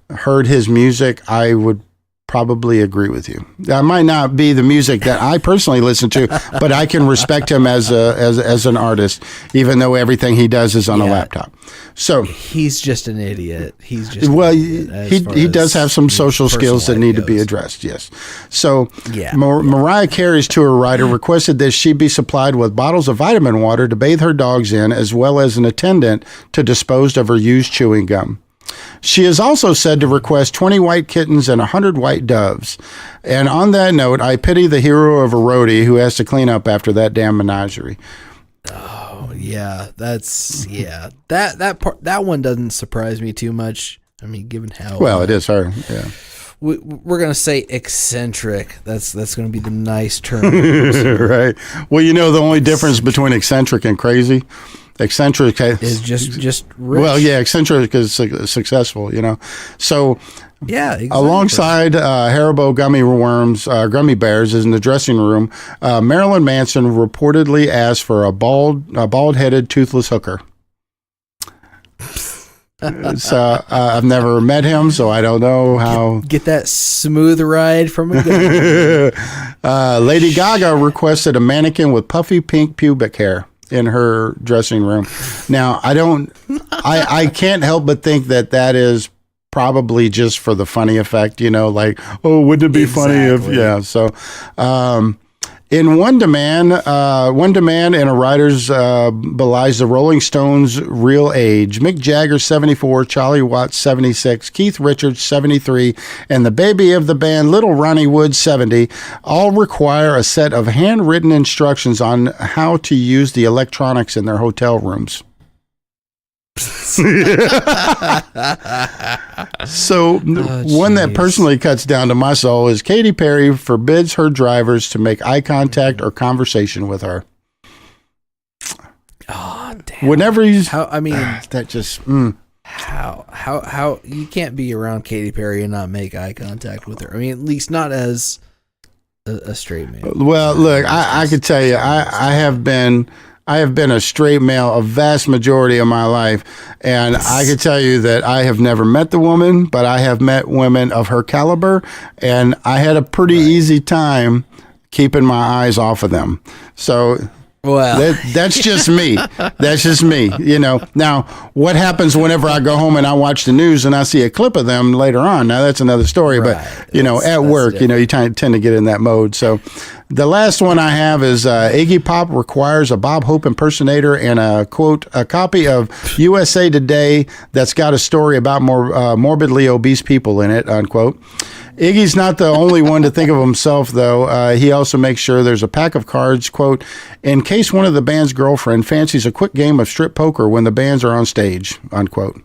heard his music, I would probably agree with you. That might not be the music that I personally listen to, but I can respect him as an artist, even though everything he does is on a laptop. So he's just an idiot. He's just he does have some social skills that need to be addressed. Yes. So Mariah Carey's tour writer requested that she be supplied with bottles of vitamin water to bathe her dogs in, as well as an attendant to dispose of her used chewing gum. She is also said to request 20 white kittens and 100 white doves. And on that note, I pity the hero of a roadie who has to clean up after that damn menagerie. Oh, yeah. That part, that one doesn't surprise me too much. I mean, given how well, it is her. Yeah. We're going to say eccentric. That's going to be the nice term. Right. Well, the only difference between eccentric and crazy, eccentric is just rich. Well, yeah, eccentric is successful, So Yeah, exactly. Alongside Haribo gummy bears is in the dressing room. Marilyn Manson reportedly asked for a bald-headed, toothless hooker. So I've never met him, so I don't know how. Get that smooth ride from a gun. Lady Gaga requested a mannequin with puffy pink pubic hair in her dressing room. Now, I can't help but think that is probably just for the funny effect, like, oh, wouldn't it be funny if, yeah. So, in one demand in a writer's belies the Rolling Stones' real age. Mick Jagger, 74, Charlie Watts, 76, Keith Richards, 73, and the baby of the band, Little Ronnie Wood, 70, all require a set of handwritten instructions on how to use the electronics in their hotel rooms. So one that personally cuts down to my soul is Katy Perry forbids her drivers to make eye contact or conversation with her. Oh, damn. Whenever he's, that just how you can't be around Katy Perry and not make eye contact with her. I mean, at least not as a straight man. Well, look, I could tell you, I have been a straight male a vast majority of my life, and I can tell you that I have never met the woman, but I have met women of her caliber, and I had a pretty easy time keeping my eyes off of them. So well, that's just me. That's just me. Now, what happens whenever I go home and I watch the news and I see a clip of them later on? Now, that's another story. Right. But, at work, different. You tend to get in that mode. So the last one I have is Iggy Pop requires a Bob Hope impersonator and a copy of USA Today that's got a story about morbidly obese people in it, unquote. Iggy's not the only one to think of himself, though. He also makes sure there's a pack of cards, quote, in case one of the band's girlfriend fancies a quick game of strip poker when the bands are on stage, unquote.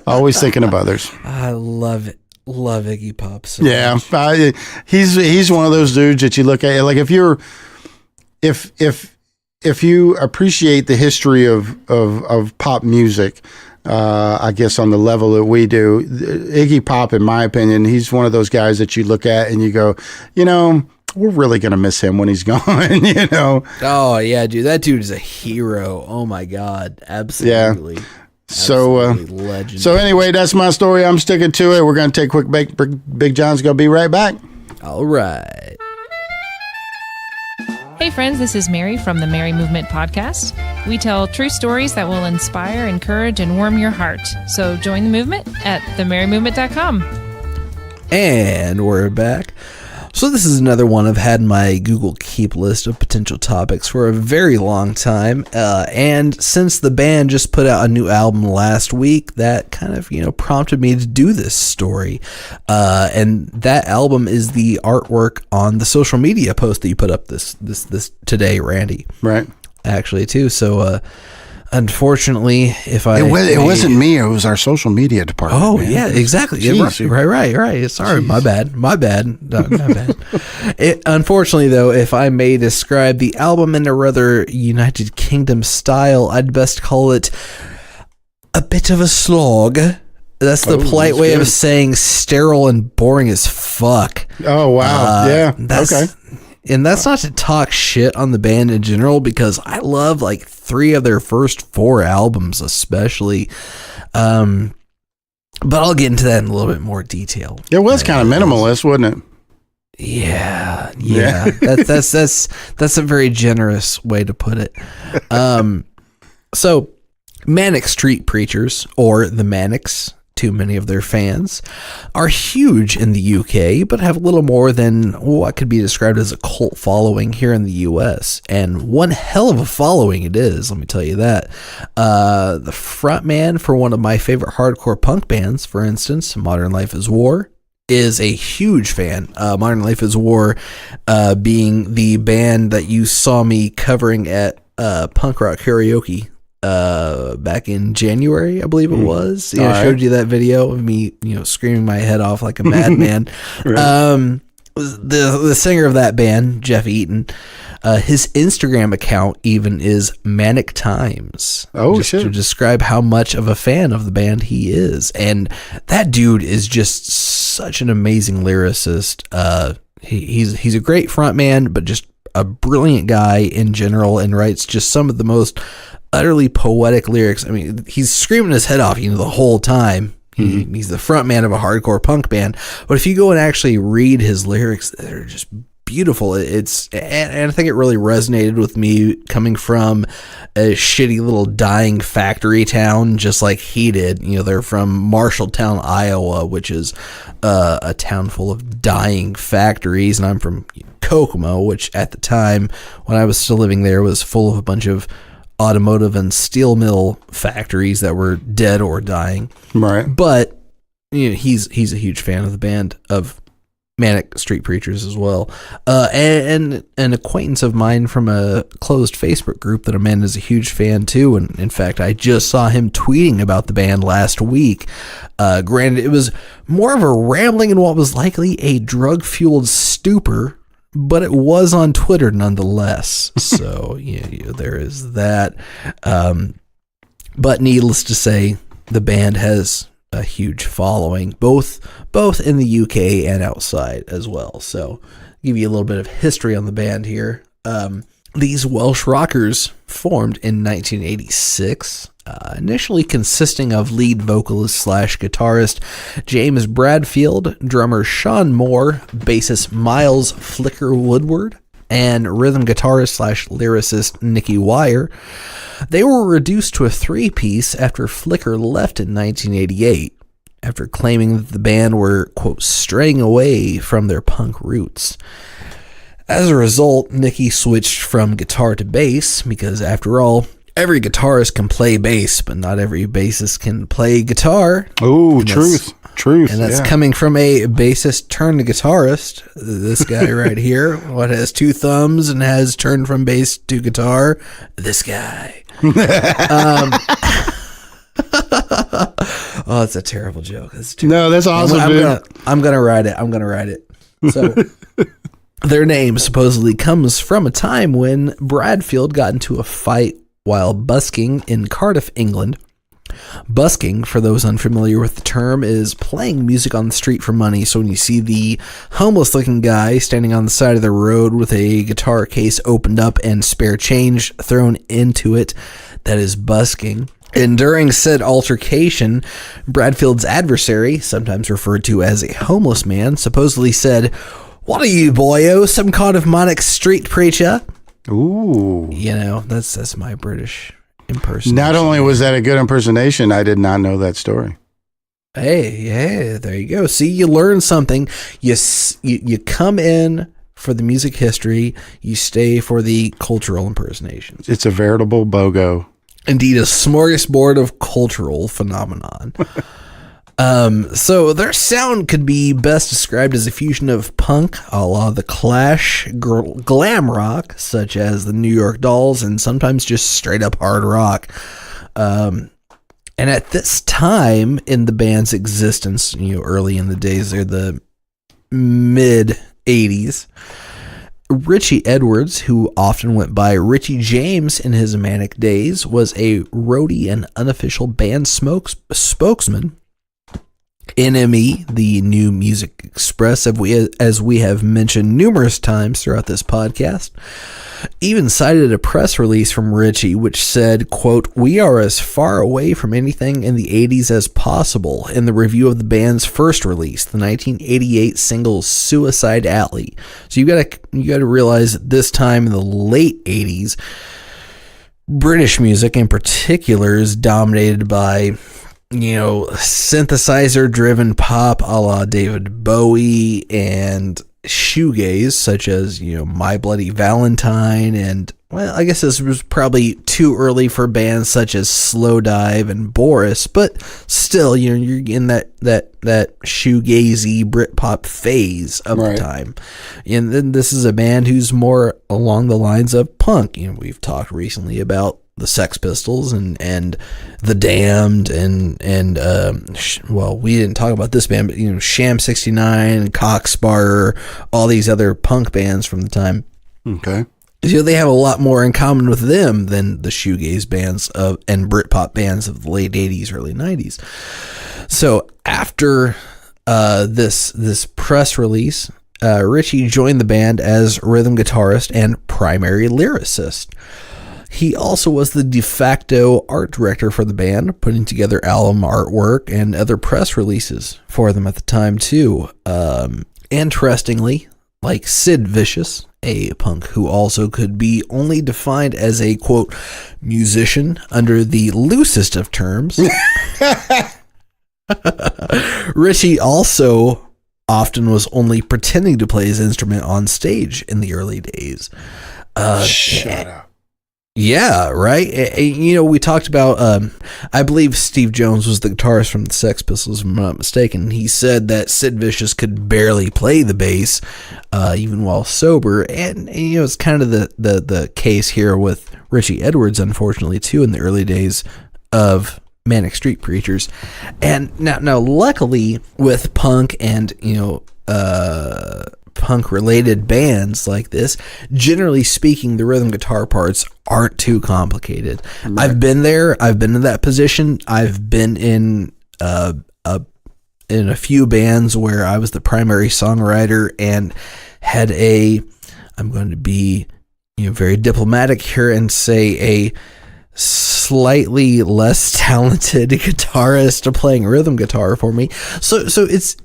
Always thinking of others. I love it. Love Iggy Pop so much. He's one of those dudes that you look at, like, if you appreciate the history of pop music, I guess on the level that we do, Iggy Pop, in my opinion, he's one of those guys that you look at and you go, we're really going to miss him when he's gone, Oh, yeah, dude. That dude is a hero. Oh, my God. Absolutely. Yeah. So, legend. So anyway, that's my story. I'm sticking to it. We're going to take a quick break. Big John's going to be right back. All right. Hey friends, this is Mary from the Mary Movement Podcast. We tell true stories that will inspire, encourage, and warm your heart. So join the movement at themarymovement.com. And we're back. So this is another one I've had in my Google Keep list of potential topics for a very long time. And since the band just put out a new album last week, that kind of, prompted me to do this story. And that album is the artwork on the social media post that you put up this today, Randy. Right. Actually, too. So, unfortunately, it wasn't me. It was our social media department. Oh, man. Yeah, exactly. Jeez. Right. Sorry, Jeez. My bad. No, my bad. Unfortunately, though, if I may describe the album in a rather United Kingdom style, I'd best call it a bit of a slog. That's the polite way of saying sterile and boring as fuck. Oh, wow. Yeah. Okay. And that's not to talk shit on the band in general, because I love like 3 of their first 4 albums, especially. But I'll get into that in a little bit more detail. It was kind of minimalist, wasn't it? Yeah. That's a very generous way to put it. So Manic Street Preachers, or the Manics, to many of their fans, are huge in the UK, but have little more than what could be described as a cult following here in the US. And one hell of a following it is, let me tell you that. The frontman for one of my favorite hardcore punk bands, for instance, Modern Life is War, is a huge fan. Modern Life is War being the band that you saw me covering at Punk Rock Karaoke back in January, I believe it was. I showed you that video of me, screaming my head off like a madman. Right. the singer of that band, Jeff Eaton, his Instagram account even is Manic Times. Oh, shit. To describe how much of a fan of the band he is. And that dude is just such an amazing lyricist. He's a great frontman, but just a brilliant guy in general, and writes just some of the most utterly poetic lyrics. I mean, he's screaming his head off, the whole time. He's the front man of a hardcore punk band, but if you go and actually read his lyrics, they're just beautiful. And I think it really resonated with me, coming from a shitty little dying factory town, just like he did. They're from Marshalltown, Iowa, which is a town full of dying factories, and I'm from Kokomo, which at the time when I was still living there was full of a bunch of automotive and steel mill factories that were dead or dying. Right. But he's a huge fan of the band, of Manic Street Preachers as well. And an acquaintance of mine from a closed Facebook group that I'm in is a huge fan too. And in fact, I just saw him tweeting about the band last week. Granted, it was more of a rambling in what was likely a drug-fueled stupor, but it was on Twitter nonetheless. So there is that. But needless to say, the band has a huge following, both in the UK and outside as well. So give you a little bit of history on the band here. These Welsh rockers formed in 1986, initially consisting of lead vocalist / guitarist James Bradfield, drummer Sean Moore, bassist Miles Flicker Woodward, and rhythm guitarist / lyricist Nicky Wire. They were reduced to a 3-piece after Flicker left in 1988, after claiming that the band were, quote, straying away from their punk roots. As a result, Nicky switched from guitar to bass, because after all, every guitarist can play bass, but not every bassist can play guitar. Oh, truth. And that's coming from a bassist turned guitarist. This guy right here, what has 2 thumbs and has turned from bass to guitar. This guy. Oh, it's a terrible joke. That's awesome, dude. I'm gonna write it. So their name supposedly comes from a time when Bradfield got into a fight while busking in Cardiff, England. Busking, for those unfamiliar with the term, is playing music on the street for money. So when you see the homeless looking guy standing on the side of the road with a guitar case opened up and spare change thrown into it, that is busking. And during said altercation, Bradfield's adversary, sometimes referred to as a homeless man, supposedly said, "What are you, boyo? Some kind of Manic street preacher?" Ooh. That's my British impersonation. Not only was that a good impersonation, I did not know that story. Hey, there you go. See, you learn something. You come in for the music history, you stay for the cultural impersonations. It's a veritable BOGO. Indeed, a smorgasbord of cultural phenomenon. So their sound could be best described as a fusion of punk, a la The Clash, glam rock, such as the New York Dolls, and sometimes just straight up hard rock. And at this time in the band's existence, early in the days, they're the mid 80s, Richey Edwards, who often went by Richey James in his Manic days, was a roadie and unofficial band spokesman. NME, the New Music Express, as we have mentioned numerous times throughout this podcast, even cited a press release from Richey which said, quote, "We are as far away from anything in the 80s as possible," in the review of the band's first release, the 1988 single Suicide Alley. So you gotta realize that this time in the late 80s, British music in particular is dominated by synthesizer driven pop a la David Bowie, and shoegaze such as My Bloody Valentine, and well, I guess this was probably too early for bands such as Slowdive and Boris, but still you're in that shoegazy Britpop phase of the time. And then this is a band who's more along the lines of punk. We've talked recently about the Sex Pistols and the Damned and well, we didn't talk about this band, but Sham 69, Cocksparrer, all these other punk bands from the time. Okay. They have a lot more in common with them than the shoegaze bands and Britpop bands of the late 80s, early 90s. So after this press release, Richey joined the band as rhythm guitarist and primary lyricist. He also was the de facto art director for the band, putting together album artwork and other press releases for them at the time too. Interestingly, like Sid Vicious, a punk who also could be only defined as a, quote, musician under the loosest of terms. Richey also often was only pretending to play his instrument on stage in the early days. Shut up. Yeah, right. We talked about, I believe Steve Jones was the guitarist from the Sex Pistols, if I'm not mistaken. He said that Sid Vicious could barely play the bass, even while sober. And it's kind of the case here with Richey Edwards, unfortunately, too, in the early days of Manic Street Preachers. And now luckily, with punk and, punk related bands like this, generally speaking, the rhythm guitar parts aren't too complicated. Right. I've been there. I've been in that position. I've been in a few bands where I was the primary songwriter and had I'm going to be very diplomatic here and say a slightly less talented guitarist playing rhythm guitar for me. So it's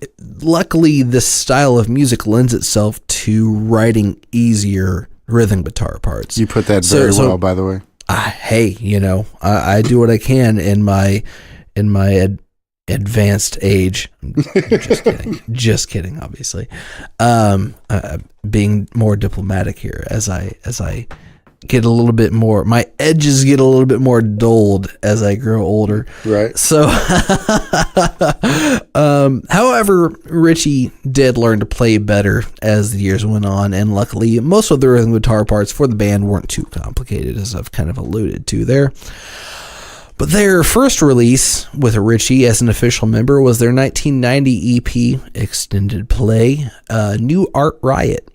luckily this style of music lends itself to writing easier rhythm guitar parts. You put that very well, by the way. Hey, I do what I can in my advanced age. Just kidding, obviously. Being more diplomatic here as I get a little bit more, my edges get a little bit more dulled as I grow older. Right. So, however, Richey did learn to play better as the years went on, and luckily, most of the rhythm guitar parts for the band weren't too complicated, as I've kind of alluded to there. But their first release with Richey as an official member was their 1990 EP extended play, New Art Riot.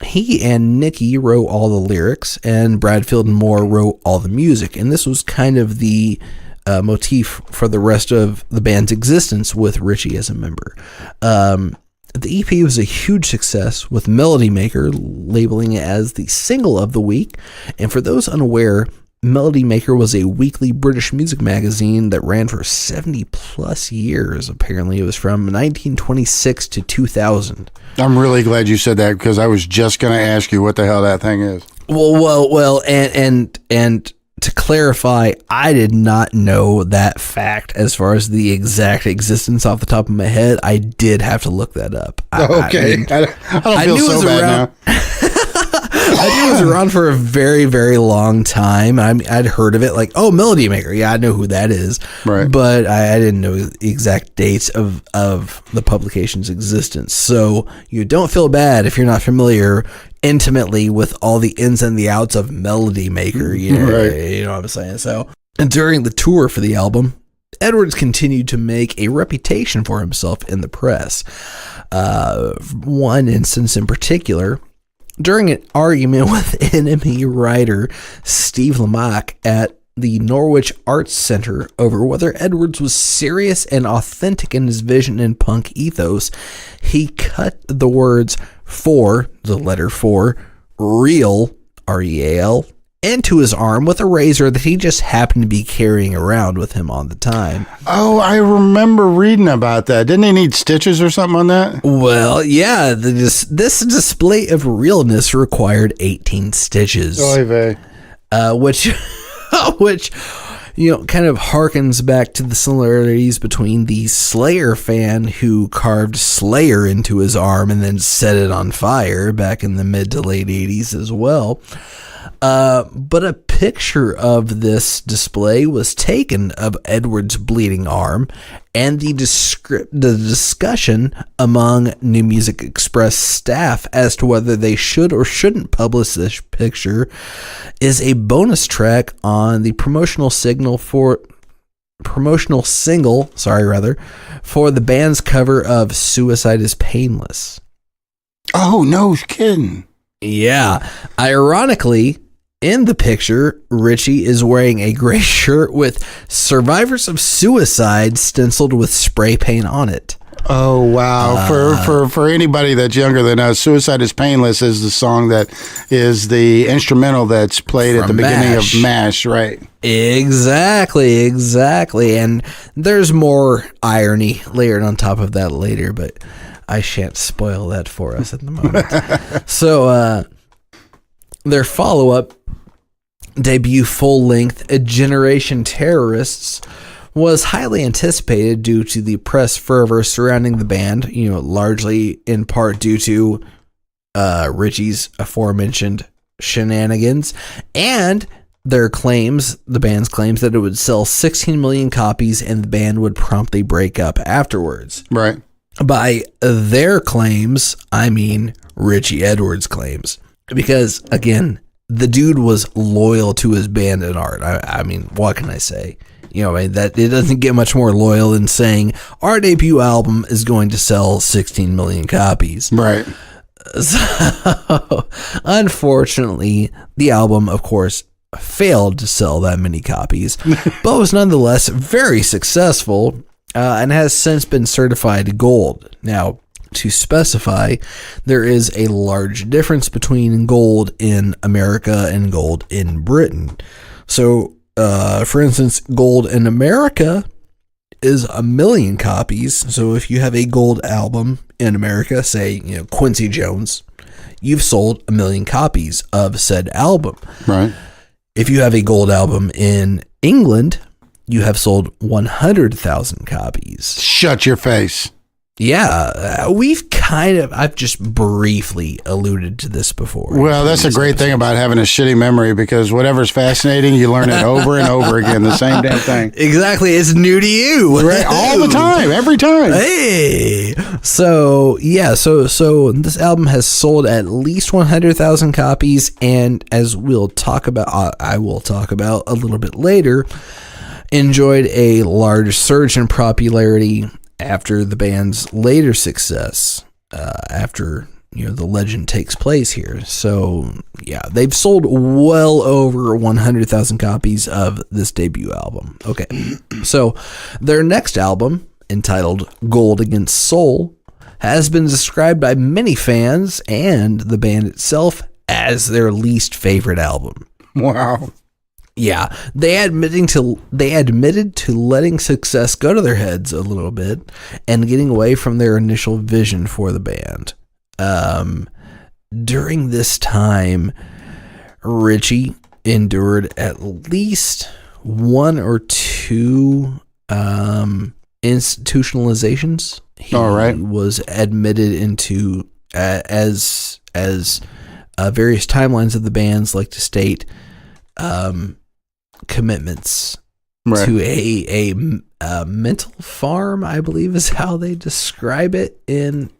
He and Nicky wrote all the lyrics, and Bradfield and Moore wrote all the music. And this was kind of the motif for the rest of the band's existence with Richey as a member. The EP was a huge success, with Melody Maker labeling it as the single of the week. And for those unaware, Melody Maker was a weekly British music magazine that ran for 70 plus years. Apparently, it was from 1926 to 2000. I'm really glad you said that, because I was just going to ask you what the hell that thing is. Well, and to clarify, I did not know that fact as far as the exact existence off the top of my head. I did have to look that up. Okay. I don't feel so bad now. I knew it was around for a very, very long time. I'd heard of it, like, oh, Melody Maker. Yeah, I know who that is. Right. But I didn't know the exact dates of the publication's existence. So you don't feel bad if you're not familiar intimately with all the ins and the outs of Melody Maker. Right. You know what I'm saying? So, and during the tour for the album, Edwards continued to make a reputation for himself in the press. One instance in particular, during an argument with enemy writer Steve Lamacq at the Norwich Arts Center over whether Edwards was serious and authentic in his vision and punk ethos, he cut the words "for," the letter "for," real, R-E-A-L, into his arm with a razor that he just happened to be carrying around with him on the time. Oh, I remember reading about that. Didn't he need stitches or something on that? Well, yeah, this display of realness required 18 stitches. Oy vey. Which kind of harkens back to the similarities between the Slayer fan who carved Slayer into his arm and then set it on fire back in the mid to late 80s as well. But a picture of this display was taken of Edwards' bleeding arm, and the discussion among New Music Express staff as to whether they should or shouldn't publish this picture is a bonus track on the promotional single for the band's cover of Suicide is Painless. Oh, no kidding. Yeah. Ironically, in the picture, Richey is wearing a gray shirt with Survivors of Suicide stenciled with spray paint on it. Oh, wow. For anybody that's younger than us, Suicide is Painless is the song that is the instrumental that's played at the beginning of MASH, right? Exactly. And there's more irony layered on top of that later, but I shan't spoil that for us at the moment. So, their follow-up debut full-length Generation Terrorists was highly anticipated due to the press fervor surrounding the band, largely in part due to Richey's aforementioned shenanigans and the band's claims that it would sell 16 million copies and the band would promptly break up afterwards. Right. By their claims, I mean Richey Edwards' claims. Because, again, the dude was loyal to his band and art. I mean, what can I say? That it doesn't get much more loyal than saying our debut album is going to sell 16 million copies. Right. So, unfortunately, the album, of course, failed to sell that many copies, but was nonetheless very successful and has since been certified gold. Now, to specify, there is a large difference between gold in America and gold in Britain. So, for instance, gold in America is 1 million copies. So if you have a gold album in America, say, Quincy Jones, you've sold 1 million copies of said album. Right. If you have a gold album in England, you have sold 100,000 copies. Shut your face. Yeah, I've just briefly alluded to this before. Well, that's a great thing about having a shitty memory, because whatever's fascinating, you learn it over and over again, the same damn thing. Exactly, it's new to you. Right, all the time, every time. Hey! So this album has sold at least 100,000 copies, and as I will talk about a little bit later, enjoyed a large surge in popularity after the band's later success, after the legend takes place here. So yeah, they've sold well over 100,000 copies of this debut album. Okay, so their next album, entitled Gold Against Soul, has been described by many fans and the band itself as their least favorite album. Wow. Yeah, they admitted to letting success go to their heads a little bit and getting away from their initial vision for the band. During this time, Richey endured at least one or two institutionalizations. He was admitted into as various timelines of the bands like to state. Commitments to a mental farm, I believe is how they describe it in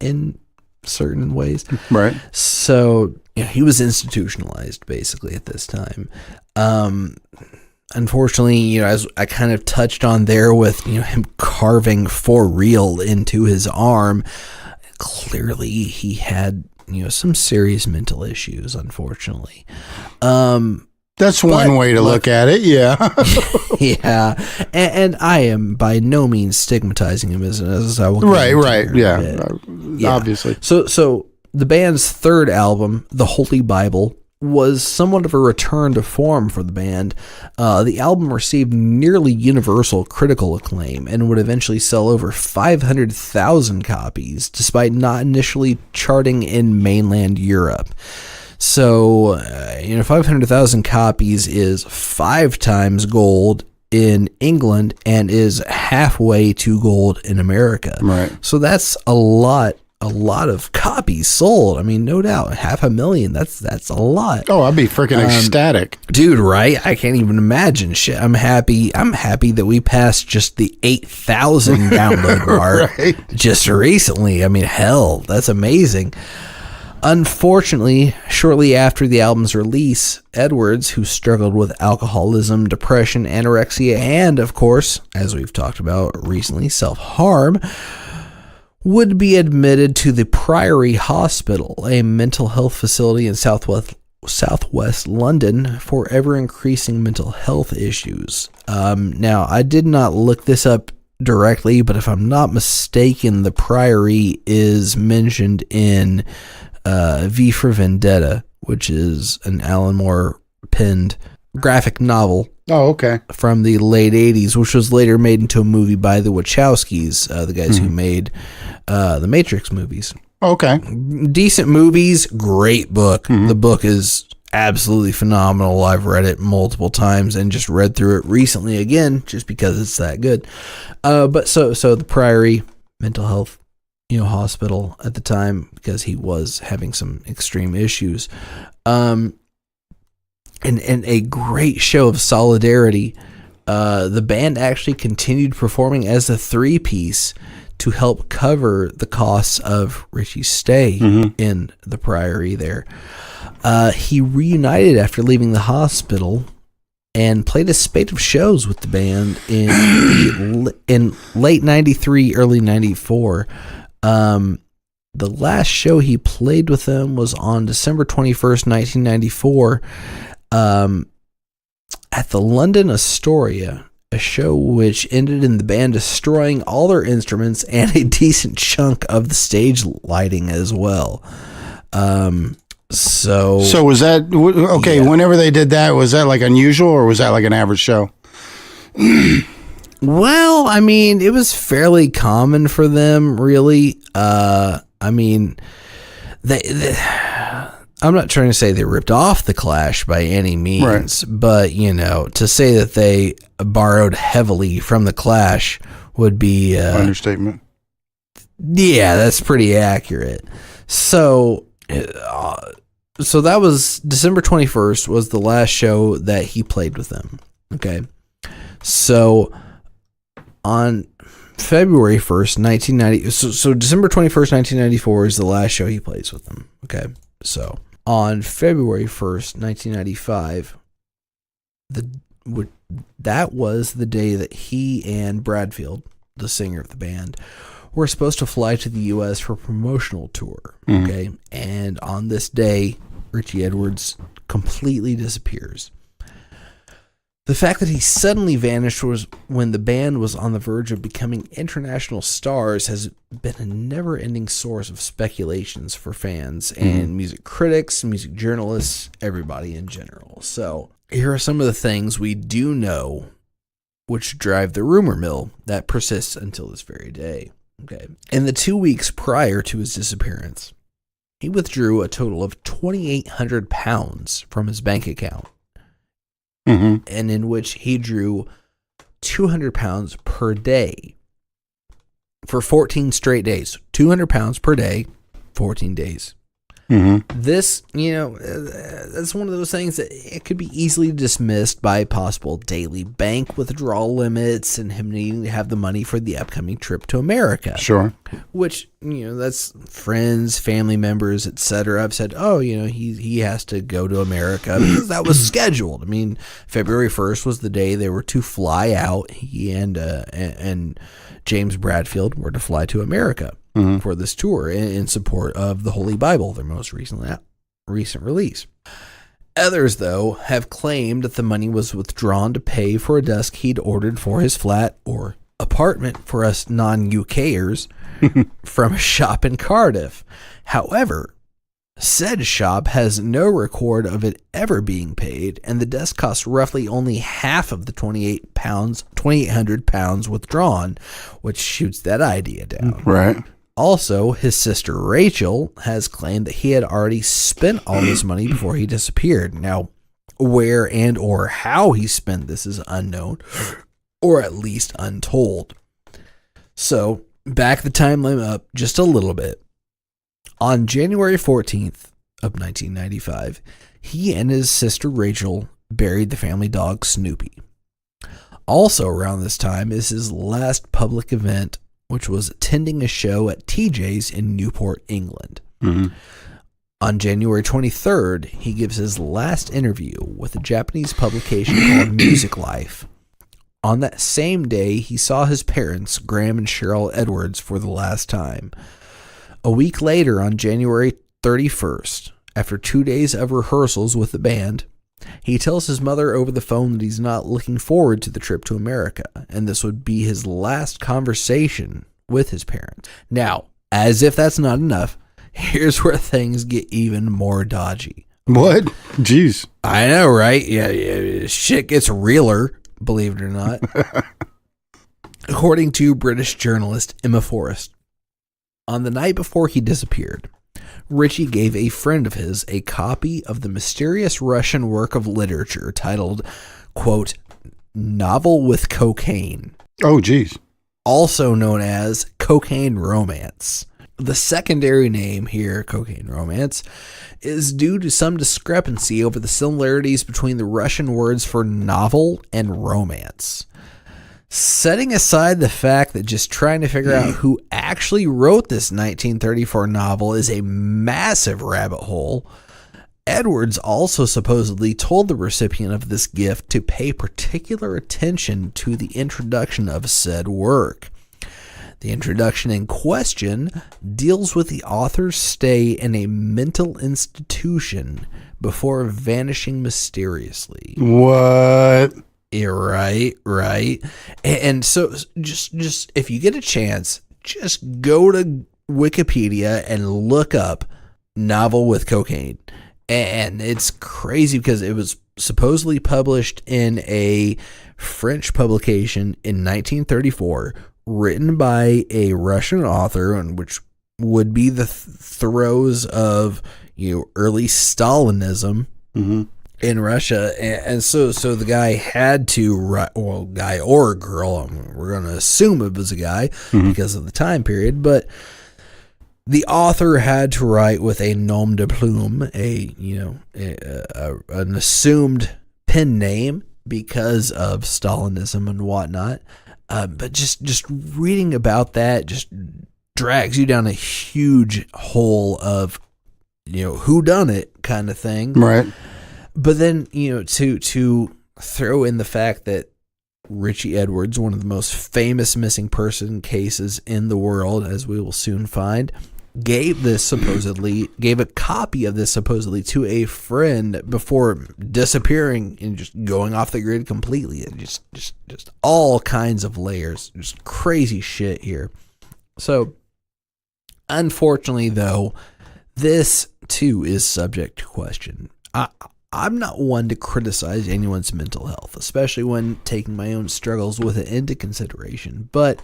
certain ways. Right. So he was institutionalized basically at this time. Unfortunately, as I kind of touched on there with him carving for real into his arm, clearly he had some serious mental issues. Unfortunately. That's one way to look at it, yeah. Yeah, and I am by no means stigmatizing him as I will. Right, yeah, obviously. So the band's third album, The Holy Bible, was somewhat of a return to form for the band. The album received nearly universal critical acclaim and would eventually sell over 500,000 copies, despite not initially charting in mainland Europe. So, 500,000 copies is 5 times gold in England and is halfway to gold in America. Right. So that's a lot a lot of copies sold. I mean, no doubt, 500,000. That's a lot. Oh, I'd be freaking ecstatic, dude. Right? I can't even imagine. Shit. I'm happy that we passed just the 8,000 download mark right? just recently. I mean, hell, that's amazing. Unfortunately, shortly after the album's release, Edwards, who struggled with alcoholism, depression, anorexia, and, of course, as we've talked about recently, self-harm, would be admitted to the Priory Hospital, a mental health facility in southwest London, for ever-increasing mental health issues. Now, I did not look this up directly, but if I'm not mistaken, the Priory is mentioned in V for Vendetta, which is an Alan Moore penned graphic novel. Oh, okay. From the late 80s, which was later made into a movie by the Wachowskis, the guys who made the Matrix movies. Okay. Decent movies, great book. The book is absolutely phenomenal. I've read it multiple times and just read through it recently again, just because it's that good. But so the Priory mental health hospital at the time, because he was having some extreme issues. And a great show of solidarity. The band actually continued performing as a 3-piece to help cover the costs of Richey's stay in the Priory there. He reunited after leaving the hospital and played a spate of shows with the band in late 93, early 94. The last show he played with them was on December 21st, 1994, at the London Astoria, a show which ended in the band destroying all their instruments and a decent chunk of the stage lighting as well. So was that okay? Yeah. Whenever they did that, was that like unusual, or was that like an average show? Well, I mean, it was fairly common for them, really. I mean, I'm not trying to say they ripped off the Clash by any means, right. But, to say that they borrowed heavily from the Clash would be understatement. Yeah, that's pretty accurate. So that was December 21st was the last show that he played with them. Okay. So on February 1st, 1990, so December 21st, 1994 is the last show he plays with them. Okay. So on February 1st, 1995, that was the day that he and Bradfield, the singer of the band, were supposed to fly to the U.S. for a promotional tour. Okay. And on this day, Richey Edwards completely disappears. The fact that he suddenly vanished was when the band was on the verge of becoming international stars has been a never-ending source of speculations for fans and music critics, music journalists, everybody in general. So here are some of the things we do know which drive the rumor mill that persists until this very day. Okay. In the 2 weeks prior to his disappearance, he withdrew a total of 2,800 pounds from his bank account. And in which he drew 200 pounds per day for 14 straight days. 200 pounds per day, 14 days. This, that's one of those things that it could be easily dismissed by possible daily bank withdrawal limits and him needing to have the money for the upcoming trip to America. Sure. Which, that's friends, family members, etc. I've said, he has to go to America because that was scheduled. I mean, February 1st was the day they were to fly out. He and James Bradfield were to fly to America for this tour in support of the Holy Bible, their most recent release. Others, though, have claimed that the money was withdrawn to pay for a desk he'd ordered for his flat or apartment for us non-UKers from a shop in Cardiff. However, said shop has no record of it ever being paid, and the desk cost roughly only half of the 2,800 pounds withdrawn, which shoots that idea down. Right. Also, his sister Rachel has claimed that he had already spent all his money before he disappeared. Now, where and or how he spent this is unknown, or at least untold. So, back the timeline up just a little bit. On January 14th of 1995, he and his sister Rachel buried the family dog Snoopy. Also around this time is his last public event, which was attending a show at TJ's in Newport, England. Mm-hmm. On January 23rd, he gives his last interview with a Japanese publication called Music Life. On that same day, he saw his parents, Graham and Cheryl Edwards, for the last time. A week later, on January 31st, after 2 days of rehearsals with the band, he tells his mother over the phone that he's not looking forward to the trip to America, and this would be his last conversation with his parents. Now, as if that's not enough, here's where things get even more dodgy. What? Jeez. I know, right? Yeah, shit gets realer, believe it or not. According to British journalist Emma Forrest, on the night before he disappeared, Richey gave a friend of his a copy of the mysterious Russian work of literature titled, quote, Novel with Cocaine. Oh, geez. Also known as Cocaine Romance. The secondary name here, Cocaine Romance, is due to some discrepancy over the similarities between the Russian words for novel and romance. Setting aside the fact that just trying to figure out who actually wrote this 1934 novel is a massive rabbit hole, Edwards also supposedly told the recipient of this gift to pay particular attention to the introduction of said work. The introduction in question deals with the author's stay in a mental institution before vanishing mysteriously. What? Yeah, right. And so just if you get a chance, just go to Wikipedia and look up Novel with Cocaine. And it's crazy because it was supposedly published in a French publication in 1934, written by a Russian author, and which would be the throes of early Stalinism. Mm-hmm. In Russia, and so the guy had to write, well, guy or girl, we're going to assume it was a guy because of the time period, but the author had to write with a nom de plume, an assumed pen name because of Stalinism and whatnot. But just reading about that just drags you down a huge hole of whodunit kind of thing, Right. But then, to throw in the fact that Richey Edwards, one of the most famous missing person cases in the world, as we will soon find, gave a copy of this supposedly to a friend before disappearing and just going off the grid completely. And just all kinds of layers, just crazy shit here. So, unfortunately, though, this too is subject to question. I'm not one to criticize anyone's mental health, especially when taking my own struggles with it into consideration. But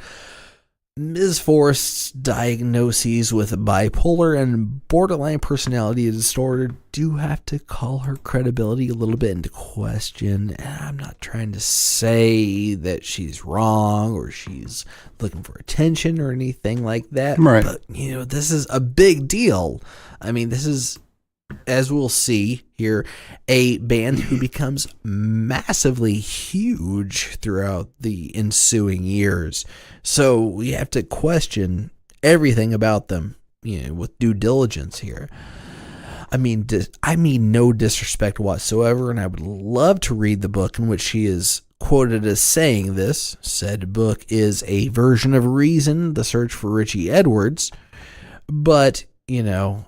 Ms. Forrest's diagnoses with bipolar and borderline personality disorder do have to call her credibility a little bit into question. And I'm not trying to say that she's wrong or she's looking for attention or anything like that. Right. But, this is a big deal. I mean, this is, as we'll see here, a band who becomes massively huge throughout the ensuing years. So we have to question everything about them, with due diligence here. I mean no disrespect whatsoever, and I would love to read the book in which she is quoted as saying this. Said book is a version of Reason, The Search for Richey Edwards, but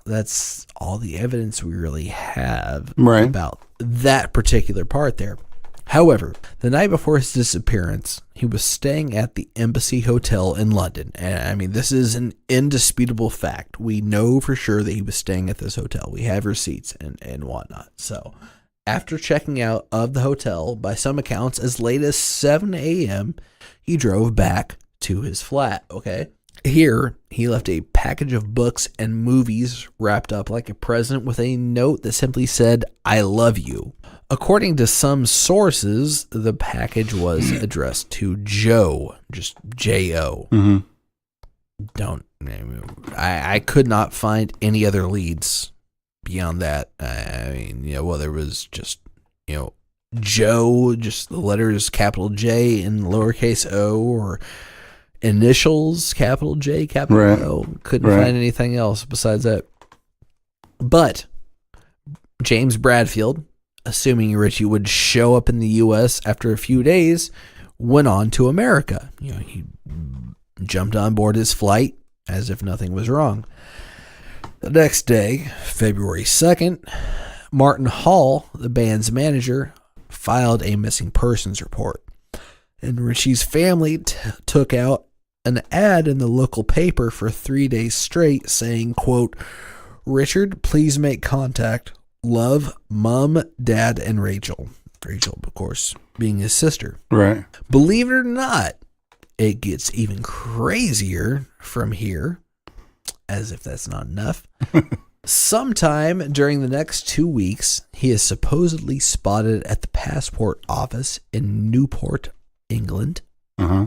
that's all the evidence we really have about that particular part there. However, the night before his disappearance, he was staying at the Embassy Hotel in London. And I mean, this is an indisputable fact. We know for sure that he was staying at this hotel. We have receipts and whatnot. So after checking out of the hotel, by some accounts, as late as 7 a.m., he drove back to his flat, okay? Here, he left a package of books and movies wrapped up like a present with a note that simply said, "I love you." According to some sources, the package was addressed to Joe, just J-O. Mm-hmm. Don't I could not find any other leads beyond that. I mean, well, there was just, Joe, just the letters capital J and lowercase o, or initials capital J, capital O. Couldn't find anything else besides that. But James Bradfield, assuming Richey would show up in the U.S. after a few days, went on to America. He jumped on board his flight as if nothing was wrong. The next day, February 2nd, Martin Hall, the band's manager, filed a missing persons report. And Richey's family took out an ad in the local paper for 3 days straight saying, quote, "Richard, please make contact. Love, Mom, Dad, and Rachel." Rachel, of course, being his sister. Right. Believe it or not, it gets even crazier from here, as if that's not enough. Sometime during the next 2 weeks, he is supposedly spotted at the passport office in Newport, England. Uh-huh.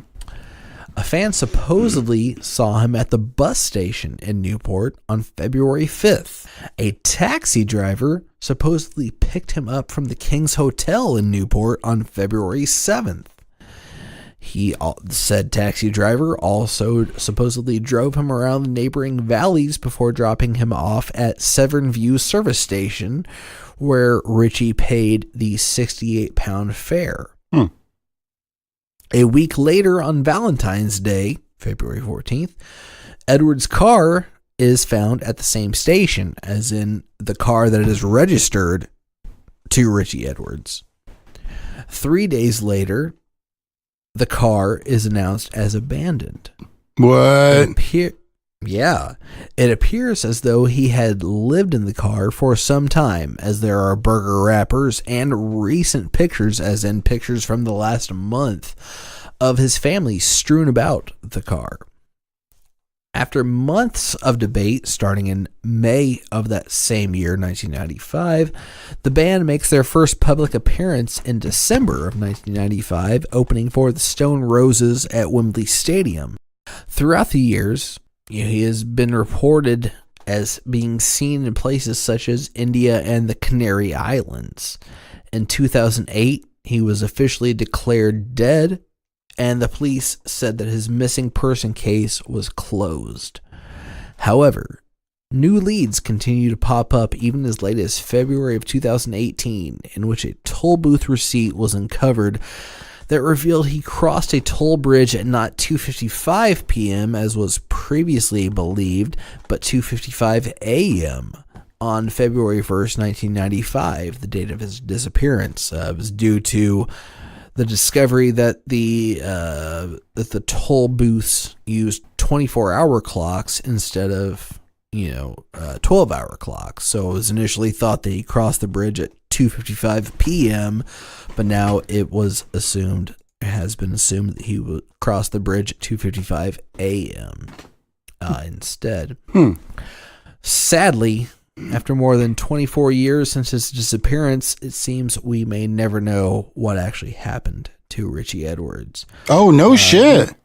A fan supposedly saw him at the bus station in Newport on February 5th. A taxi driver supposedly picked him up from the King's Hotel in Newport on February 7th. Said taxi driver also supposedly drove him around the neighboring valleys before dropping him off at Severn View service station, where Richey paid the £68 fare. A week later, on Valentine's Day, February 14th, Edwards' car is found at the same station, as in the car that is registered to Richey Edwards. 3 days later, the car is announced as abandoned. What? It appears as though he had lived in the car for some time, as there are burger wrappers and recent pictures, as in pictures from the last month, of his family strewn about the car. After months of debate, starting in May of that same year, 1995, the band makes their first public appearance in December of 1995, opening for the Stone Roses at Wembley Stadium. Throughout the years, he has been reported as being seen in places such as India and the Canary Islands. In 2008, he was officially declared dead, and the police said that his missing person case was closed. However, new leads continue to pop up even as late as February of 2018, in which a toll booth receipt was uncovered that revealed he crossed a toll bridge at not 2:55 p.m. as was previously believed, but 2:55 a.m. on February 1st, 1995, the date of his disappearance. It was due to the discovery that the toll booths used 24-hour clocks instead of 12-hour clocks. So it was initially thought that he crossed the bridge at 2:55 p.m., but now it has been assumed that he would cross the bridge at 2:55 a.m. Instead. Sadly, after more than 24 years since his disappearance, it seems we may never know what actually happened to Richey Edwards. Oh, no shit.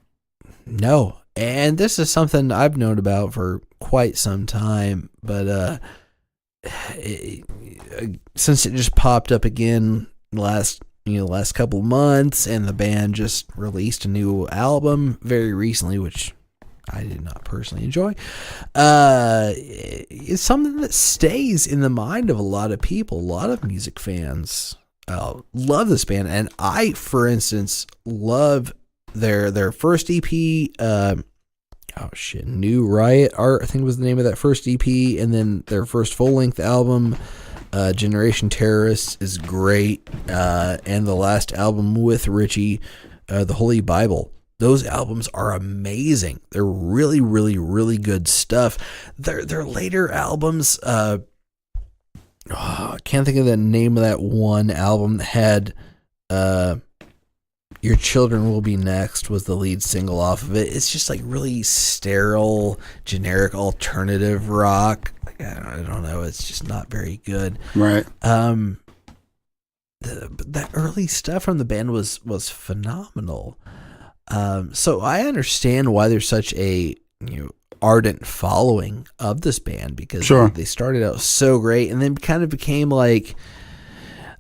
No. And this is something I've known about for quite some time, but since it just popped up again last couple months, and the band just released a new album very recently, which I did not personally enjoy, it's something that stays in the mind of a lot of people. A lot of music fans love this band, and I, for instance, love their first EP. New Riot Art, I think was the name of that first EP, and then their first full-length album, Generation Terrorists, is great, and the last album with Richey, The Holy Bible. Those albums are amazing. They're really, really, really good stuff. Their later albums, I can't think of the name of that one album that had Your Children Will Be Next was the lead single off of it. It's just like really sterile, generic alternative rock. I don't know. It's just not very good. Right. That early stuff from the band was phenomenal. So I understand why there's such a ardent following of this band because Sure. they started out so great and then kind of became like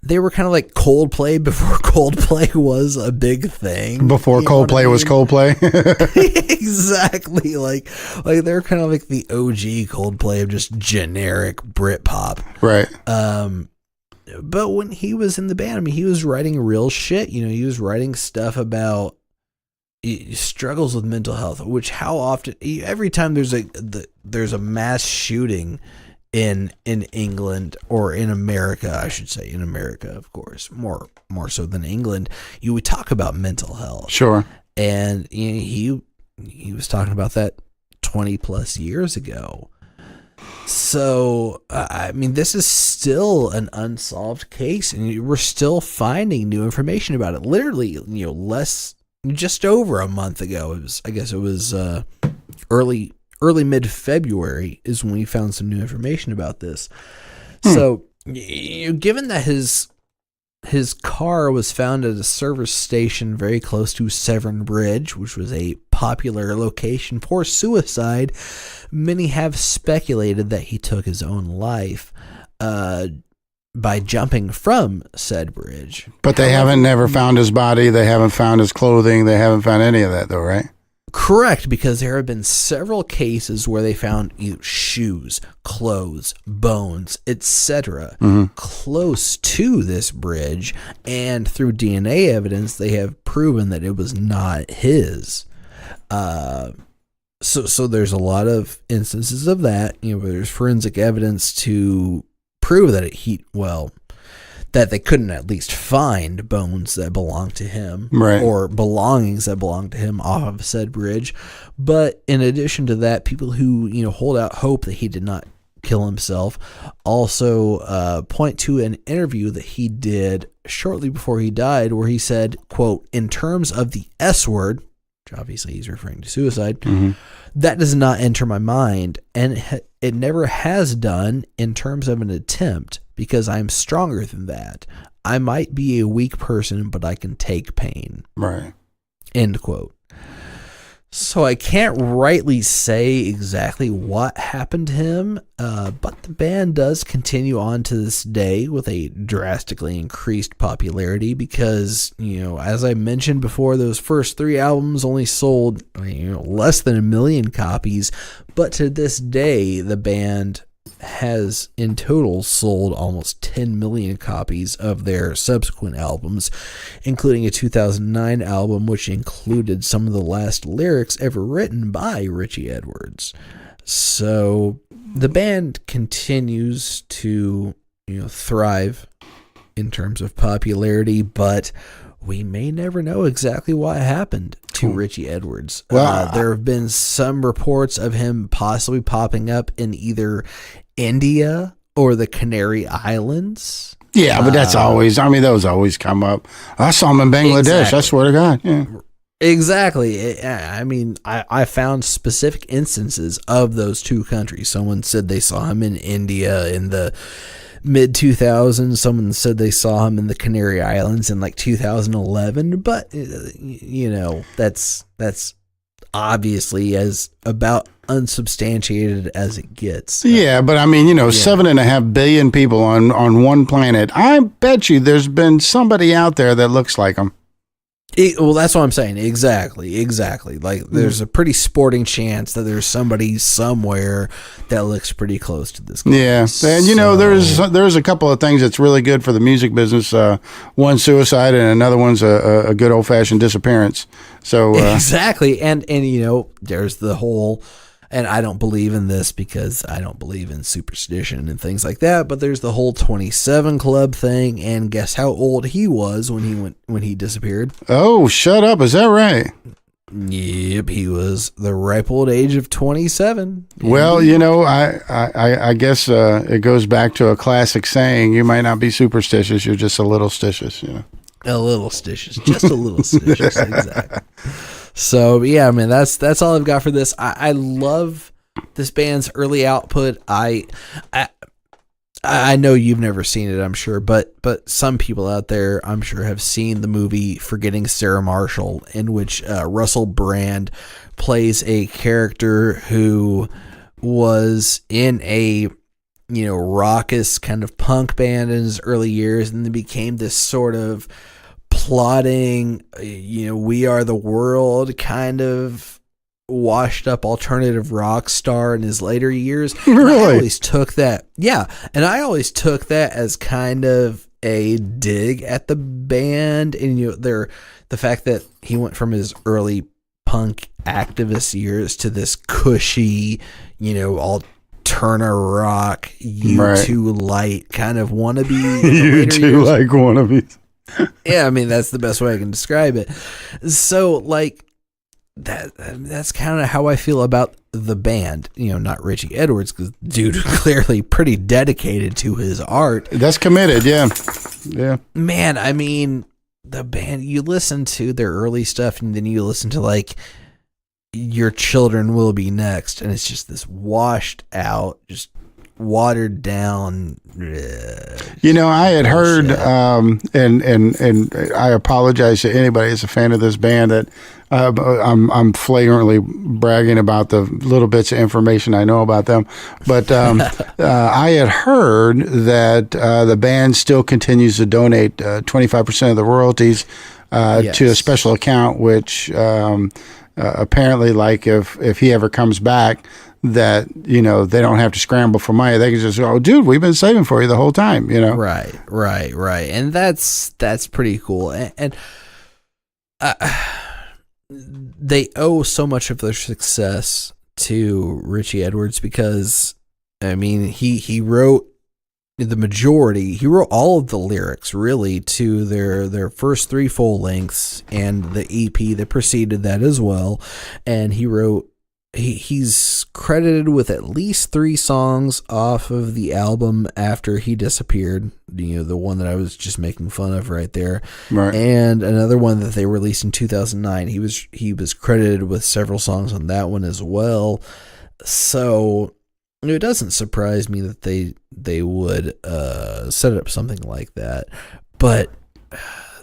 they were kind of like Coldplay before Coldplay was a big thing. Before You know what I Coldplay was mean? Coldplay. Exactly. Like they're kind of like the OG Coldplay of just generic Britpop. Right. But when he was in the band, I mean, he was writing real shit. You know, he was writing stuff about struggles with mental health, which how often, every time there's a mass shooting in England or in America, I should say in America, of course, more so than England, you would talk about mental health. Sure. And he was talking about that 20 plus years ago. So, I mean, this is still an unsolved case, and we're still finding new information about it. Literally, just over a month ago, I guess it was early mid-February is when we found some new information about this. So, given that his car was found at a service station very close to Severn Bridge, which was a popular location for suicide, many have speculated that he took his own life by jumping from said bridge. But they haven't never found his body. They haven't found his clothing. They haven't found any of that, though, right? Correct, because there have been several cases where they found shoes, clothes, bones, etc. close to this bridge, and through DNA evidence, they have proven that it was not his. So there's a lot of instances of that. Where there's forensic evidence to prove that that they couldn't at least find bones that belonged to him, right, or belongings that belonged to him off of said bridge. But in addition to that, people who hold out hope that he did not kill himself also point to an interview that he did shortly before he died, where he said, quote, "In terms of the S word," which obviously he's referring to suicide, "that does not enter my mind, and it never has done in terms of an attempt, because I'm stronger than that. I might be a weak person, but I can take pain." Right. End quote. So I can't rightly say exactly what happened to him, but the band does continue on to this day with a drastically increased popularity because, as I mentioned before, those first 3 albums only sold less than 1 million copies, but to this day, the band has in total sold almost 10 million copies of their subsequent albums, including a 2009 album which included some of the last lyrics ever written by Richey Edwards. So the band continues to thrive in terms of popularity, but we may never know exactly what happened to Richey Edwards. Well, there have been some reports of him possibly popping up in either India or the Canary Islands. Yeah, but that's those always come up. I saw him in Bangladesh. Exactly. I swear to God. Yeah. Exactly. I mean, I found specific instances of those two countries. Someone said they saw him in India in the mid 2000s. Someone said they saw him in the Canary Islands in like 2011. But that's obviously as about unsubstantiated as it gets. Yeah, but I mean, 7.5 billion people on one planet. I bet you there's been somebody out there that looks like him. Well, that's what I'm saying. Exactly. Like, there's a pretty sporting chance that there's somebody somewhere that looks pretty close to this guy. Yeah, and there's a couple of things that's really good for the music business. One, suicide, and another one's a good old fashioned disappearance. So exactly, and there's the whole. And I don't believe in this because I don't believe in superstition and things like that. But there's the whole 27 Club thing, and guess how old he was when he disappeared? Oh, shut up! Is that right? Yep, he was the ripe old age of 27. Well, I guess it goes back to a classic saying: "You might not be superstitious; you're just a little stitious." A little stitious, just a little stitious, exactly. So yeah, man, that's all I've got for this. I love this band's early output. I I know you've never seen it, I'm sure, but some people out there, I'm sure, have seen the movie Forgetting Sarah Marshall, in which Russell Brand plays a character who was in a raucous kind of punk band in his early years, and then became this sort of plotting, we are the world kind of washed up alternative rock star in his later years. Really? I always took that. Yeah. And I always took that as kind of a dig at the band. And the fact that he went from his early punk activist years to this cushy, alternative rock, U2 light kind of wannabe. U2 like wannabes. Yeah, I mean, that's the best way I can describe it. So, like, that's kind of how I feel about the band. Not Richey Edwards, because dude is clearly pretty dedicated to his art. That's committed, yeah. Man, I mean, the band, you listen to their early stuff, and then you listen to, like, Your Children Will Be Next, and it's just this washed out, just watered down. I had heard, and I apologize to anybody that's a fan of this band, that I'm flagrantly bragging about the little bits of information I know about them. But I had heard that the band still continues to donate 25% of the royalties to a special account, which apparently, like, if he ever comes back, that they don't have to scramble for money. They can just go, oh, dude, we've been saving for you the whole time. Right, and that's pretty cool. And they owe so much of their success to Richey Edwards, because I mean, he wrote the majority. He wrote all of the lyrics, really, to their first 3 full lengths and the EP that preceded that as well. And he's credited with at least 3 songs off of the album after he disappeared. The one that I was just making fun of right there, right? And another one that they released in 2009. He was credited with several songs on that one as well. So it doesn't surprise me that they would set up something like that. But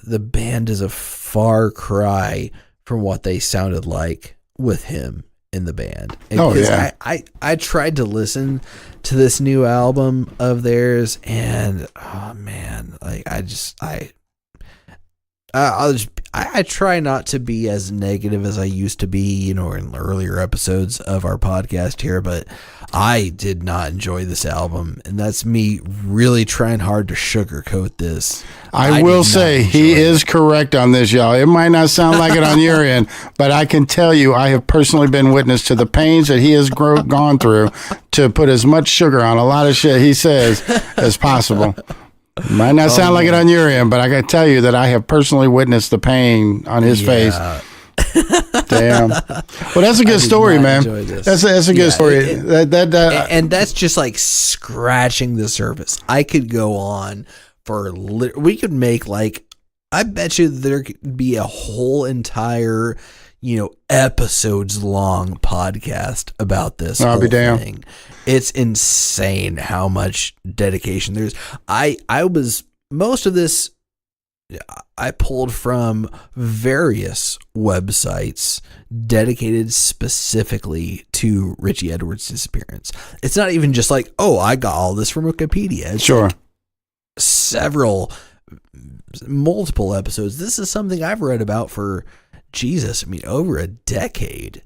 the band is a far cry from what they sounded like with him in the band. I tried to listen to this new album of theirs, and oh man, like I try not to be as negative as I used to be, in earlier episodes of our podcast here, but I did not enjoy this album, and that's me really trying hard to sugarcoat this. I will say he is correct on this, y'all. It might not sound like it on your end, but I can tell you I have personally been witness to the pains that he has gone through to put as much sugar on a lot of shit he says as possible. Might not sound like it on your end, but I got to tell you that I have personally witnessed the pain on his face. Damn. Well, that's a good story, man. That's a good story. And that's just like scratching the surface. I could go on for we could make, like, I bet you there could be a whole entire episodes long podcast about this. I'll be damned. Thing. It's insane how much dedication there's. I was, most of this I pulled from various websites dedicated specifically to Richey Edwards' disappearance. It's not even just like, oh, I got all this from Wikipedia. It's sure. Like multiple episodes. This is something I've read about for over a decade,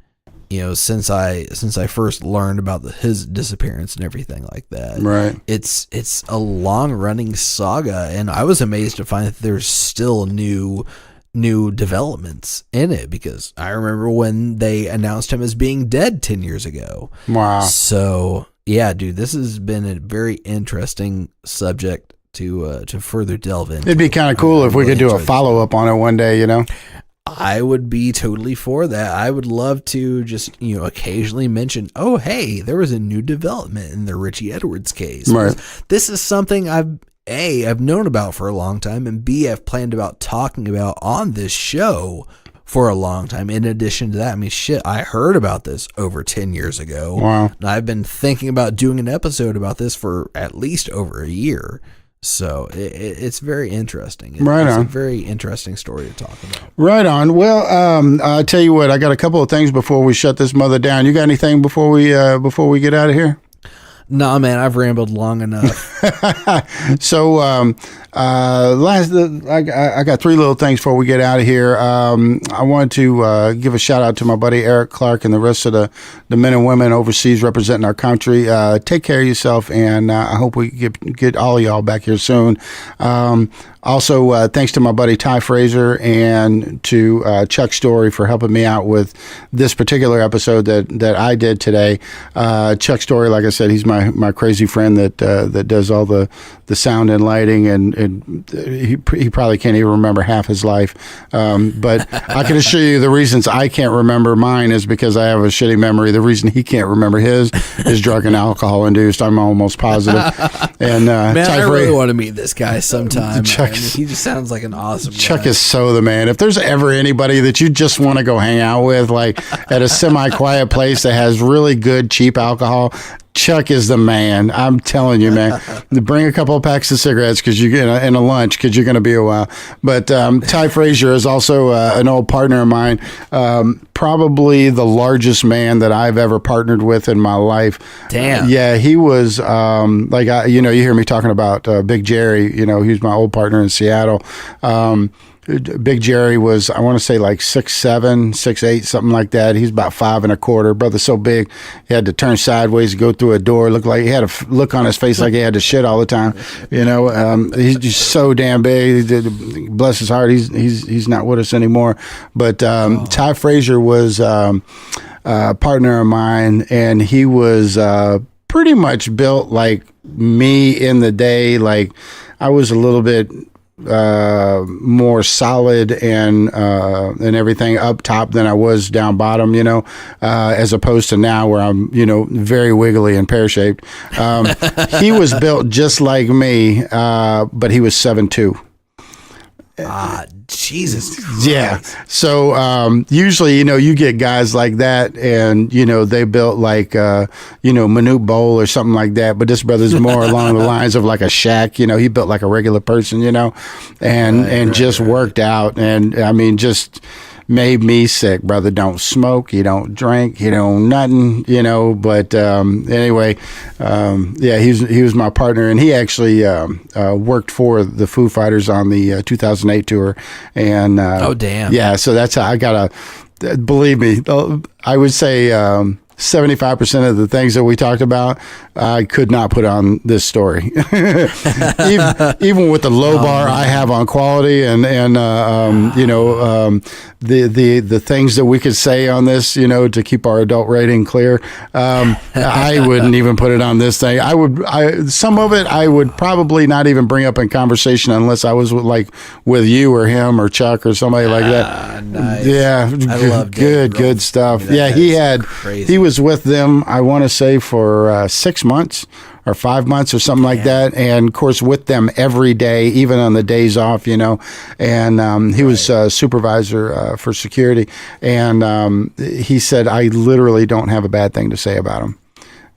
since I first learned about his disappearance and everything like that. Right. It's a long running saga, and I was amazed to find that there's still new developments in it, because I remember when they announced him as being dead 10 years ago. Wow. So yeah, dude, this has been a very interesting subject to further delve into. It'd be kind of cool if we could do a follow-up on it one day, I would be totally for that. I would love to just, occasionally mention, oh, hey, there was a new development in the Richey Edwards case. Right. This is something I've known about for a long time, and B, I've planned about talking about on this show for a long time. In addition to that, I mean, shit, I heard about this over 10 years ago. Wow. And I've been thinking about doing an episode about this for at least over a year. So it's very interesting. It's a very interesting story to talk about. Right on. Well, I'll tell you what, I got a couple of things before we shut this mother down. You got anything before we get out of here? Nah, man, I've rambled long enough. So, I got three little things before we get out of here. I wanted to give a shout out to my buddy Eric Clark and the rest of the men and women overseas representing our country. Take care of yourself, and I hope we get all of y'all back here soon. Also, thanks to my buddy Ty Fraser and to Chuck Story for helping me out with this particular episode that I did today. Chuck Story, like I said, he's my crazy friend that does all the sound and lighting, and he probably can't even remember half his life. But I can assure you the reasons I can't remember mine is because I have a shitty memory. The reason he can't remember his is drug and alcohol induced. I'm almost positive. And man, Ty I really want to meet this guy sometime. Chuck, I mean, he just sounds like an awesome Chuck guy. is so the man. If there's ever anybody that you just want to go hang out with, like at a semi-quiet place that has really good, cheap alcohol, Chuck is the man. I'm telling you, man. Bring a couple of packs of cigarettes because you get in a lunch because you're going to be a while. But Ty Frazier is also an old partner of mine. Probably the largest man that I've ever partnered with in my life. Damn. Yeah, he was you hear me talking about Big Jerry. He's my old partner in Seattle. Big Jerry was, I want to say like 6'7", 6'8", something like that. He's about 5 1/4. Brother so big, he had to turn sideways, go through a door. Looked like he had a look on his face like he had to shit all the time. He's just so damn big. Bless his heart, he's not with us anymore. But Ty Frazier was a partner of mine, and he was pretty much built like me in the day. Like I was a little bit more solid and everything up top than I was down bottom, as opposed to now where I'm, very wiggly and pear-shaped. He was built just like me, but he was 7'2". Jesus Christ. Yeah. So usually, you get guys like that, and they built like Manute Bowl or something like that. But this brother's more along the lines of like a Shaq. He built like a regular person. And just worked out, and I mean just made me sick. Brother don't smoke, he don't drink, he don't nothing, but anyway, he was my partner, and he actually worked for the Foo Fighters on the 2008 tour, and oh damn, yeah, so that's how I got believe me, I would say 75% of the things that we talked about, I could not put on this story. Even with the low bar I have on quality and the things that we could say on this, to keep our adult rating clear, I wouldn't even put it on this thing. Some of it I would probably not even bring up in conversation unless I was with you or him or Chuck or somebody like that. Nice. Yeah, I love Dave Grohl. good stuff. That Yeah, crazy. he was with them, I want to say, for 6 months or 5 months or something like that, and of course with them every day, even on the days off, and he was supervisor for security, and he said, I literally don't have a bad thing to say about him.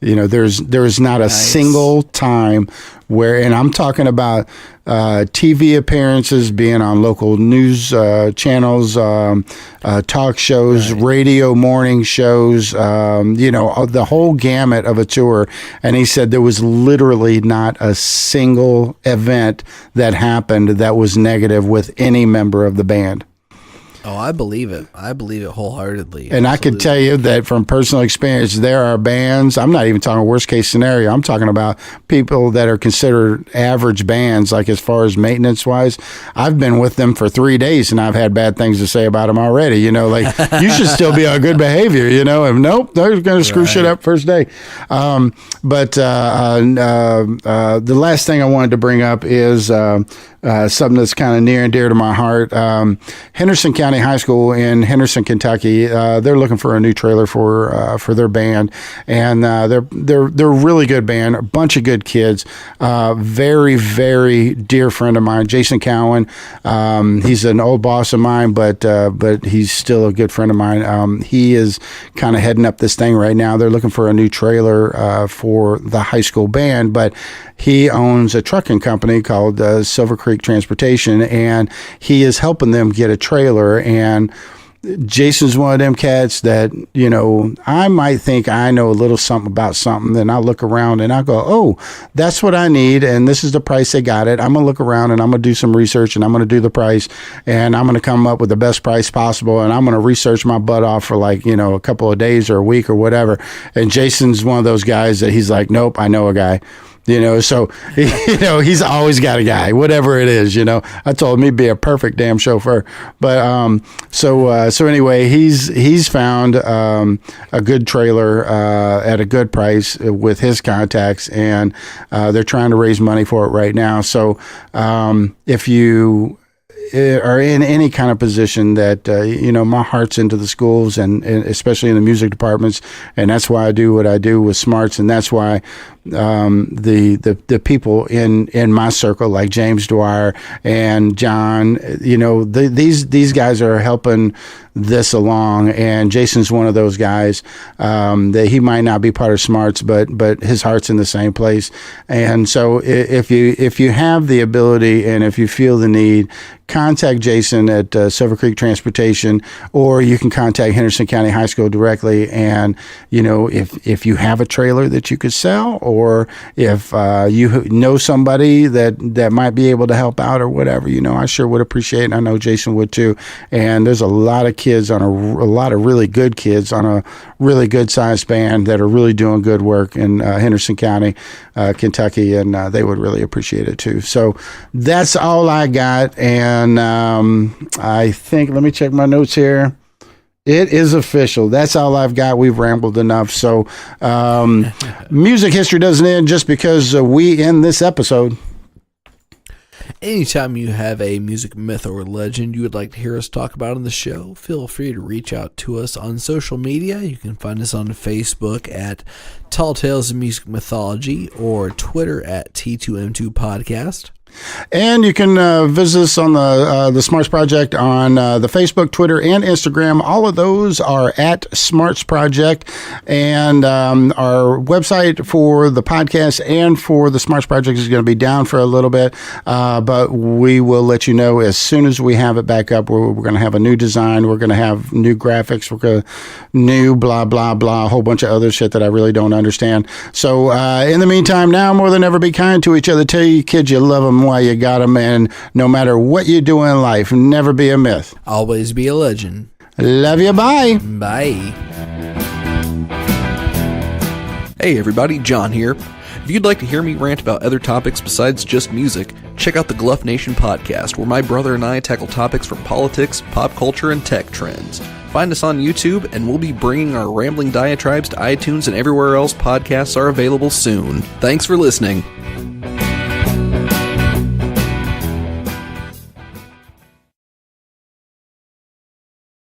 There's not a single time where, and I'm talking about TV appearances, being on local news channels, talk shows, radio morning shows, the whole gamut of a tour. And he said there was literally not a single event that happened that was negative with any member of the band. Oh, I believe it. I believe it wholeheartedly. And I could tell you that from personal experience, there are bands, I'm not even talking worst case scenario, I'm talking about people that are considered average bands, like as far as maintenance wise. I've been with them for 3 days and I've had bad things to say about them already. Like you should still be on good behavior, and nope, they're going to screw shit up first day. But the last thing I wanted to bring up is something that's kind of near and dear to my heart. Henderson County High School in Henderson, Kentucky. They're looking for a new trailer for their band, and they're a really good band. A bunch of good kids. Very, very dear friend of mine, Jason Cowan. He's an old boss of mine, but he's still a good friend of mine. He is kind of heading up this thing right now. They're looking for a new trailer for the high school band, but he owns a trucking company called Silver Creek Transportation, and he is helping them get a trailer. And Jason's one of them cats that, you know, I might think I know a little something about something, then I'll look around and I'll go, oh, that's what I need, and this is the price they got it. I'm going to look around and I'm going to do some research, and I'm going to do the price, and I'm going to come up with the best price possible, and I'm going to research my butt off for, like, you know, a couple of days or a week or whatever. And Jason's one of those guys that he's like, nope, I know a guy. You know, so, you know, he's always got a guy, whatever it is, you know. I told him he'd be a perfect damn chauffeur. But, so anyway, he's found, a good trailer, at a good price with his contacts, and, they're trying to raise money for it right now. So, if you are in any kind of position that, you know, my heart's into the schools, and especially in the music departments, and that's why I do what I do with Smarts, and that's why the people in my circle, like James Dwyer and John, you know, these guys are helping this along, and Jason's one of those guys that he might not be part of Smarts, but his heart's in the same place. And so if you have the ability and if you feel the need, contact Jason at Silver Creek Transportation, or you can contact Henderson County High School directly. And, you know, if you have a trailer that you could sell, or if you know somebody that might be able to help out or whatever, you know, I sure would appreciate it. And I know Jason would too. And there's a lot of kids a lot of really good kids on a really good sized band that are really doing good work in Henderson County, Kentucky, and they would really appreciate it too. So that's all I got. And I think, let me check my notes here. It is official. That's all I've got. We've rambled enough. So music history doesn't end just because we end this episode. Anytime you have a music myth or legend you would like to hear us talk about on the show, feel free to reach out to us on social media. You can find us on Facebook at Tall Tales of Music Mythology, or Twitter at T2M2 Podcast. And you can visit us on the Smarts Project on the Facebook, Twitter, and Instagram. All of those are at Smarts Project. And our website for the podcast and for the Smarts Project is going to be down for a little bit. But we will let you know as soon as we have it back up. We're going to have a new design. We're going to have new graphics. We're going to new blah, blah, blah, a whole bunch of other shit that I really don't understand. So in the meantime, now more than ever, be kind to each other. Tell your kids you love them while you got them, and no matter what you do in life, never be a myth. Always be a legend. Love you. Bye. Bye. Hey everybody, John here. If you'd like to hear me rant about other topics besides just music, check out the Gluff Nation podcast, where my brother and I tackle topics from politics, pop culture, and tech trends. Find us on YouTube, and we'll be bringing our rambling diatribes to iTunes and everywhere else podcasts are available soon. Thanks for listening.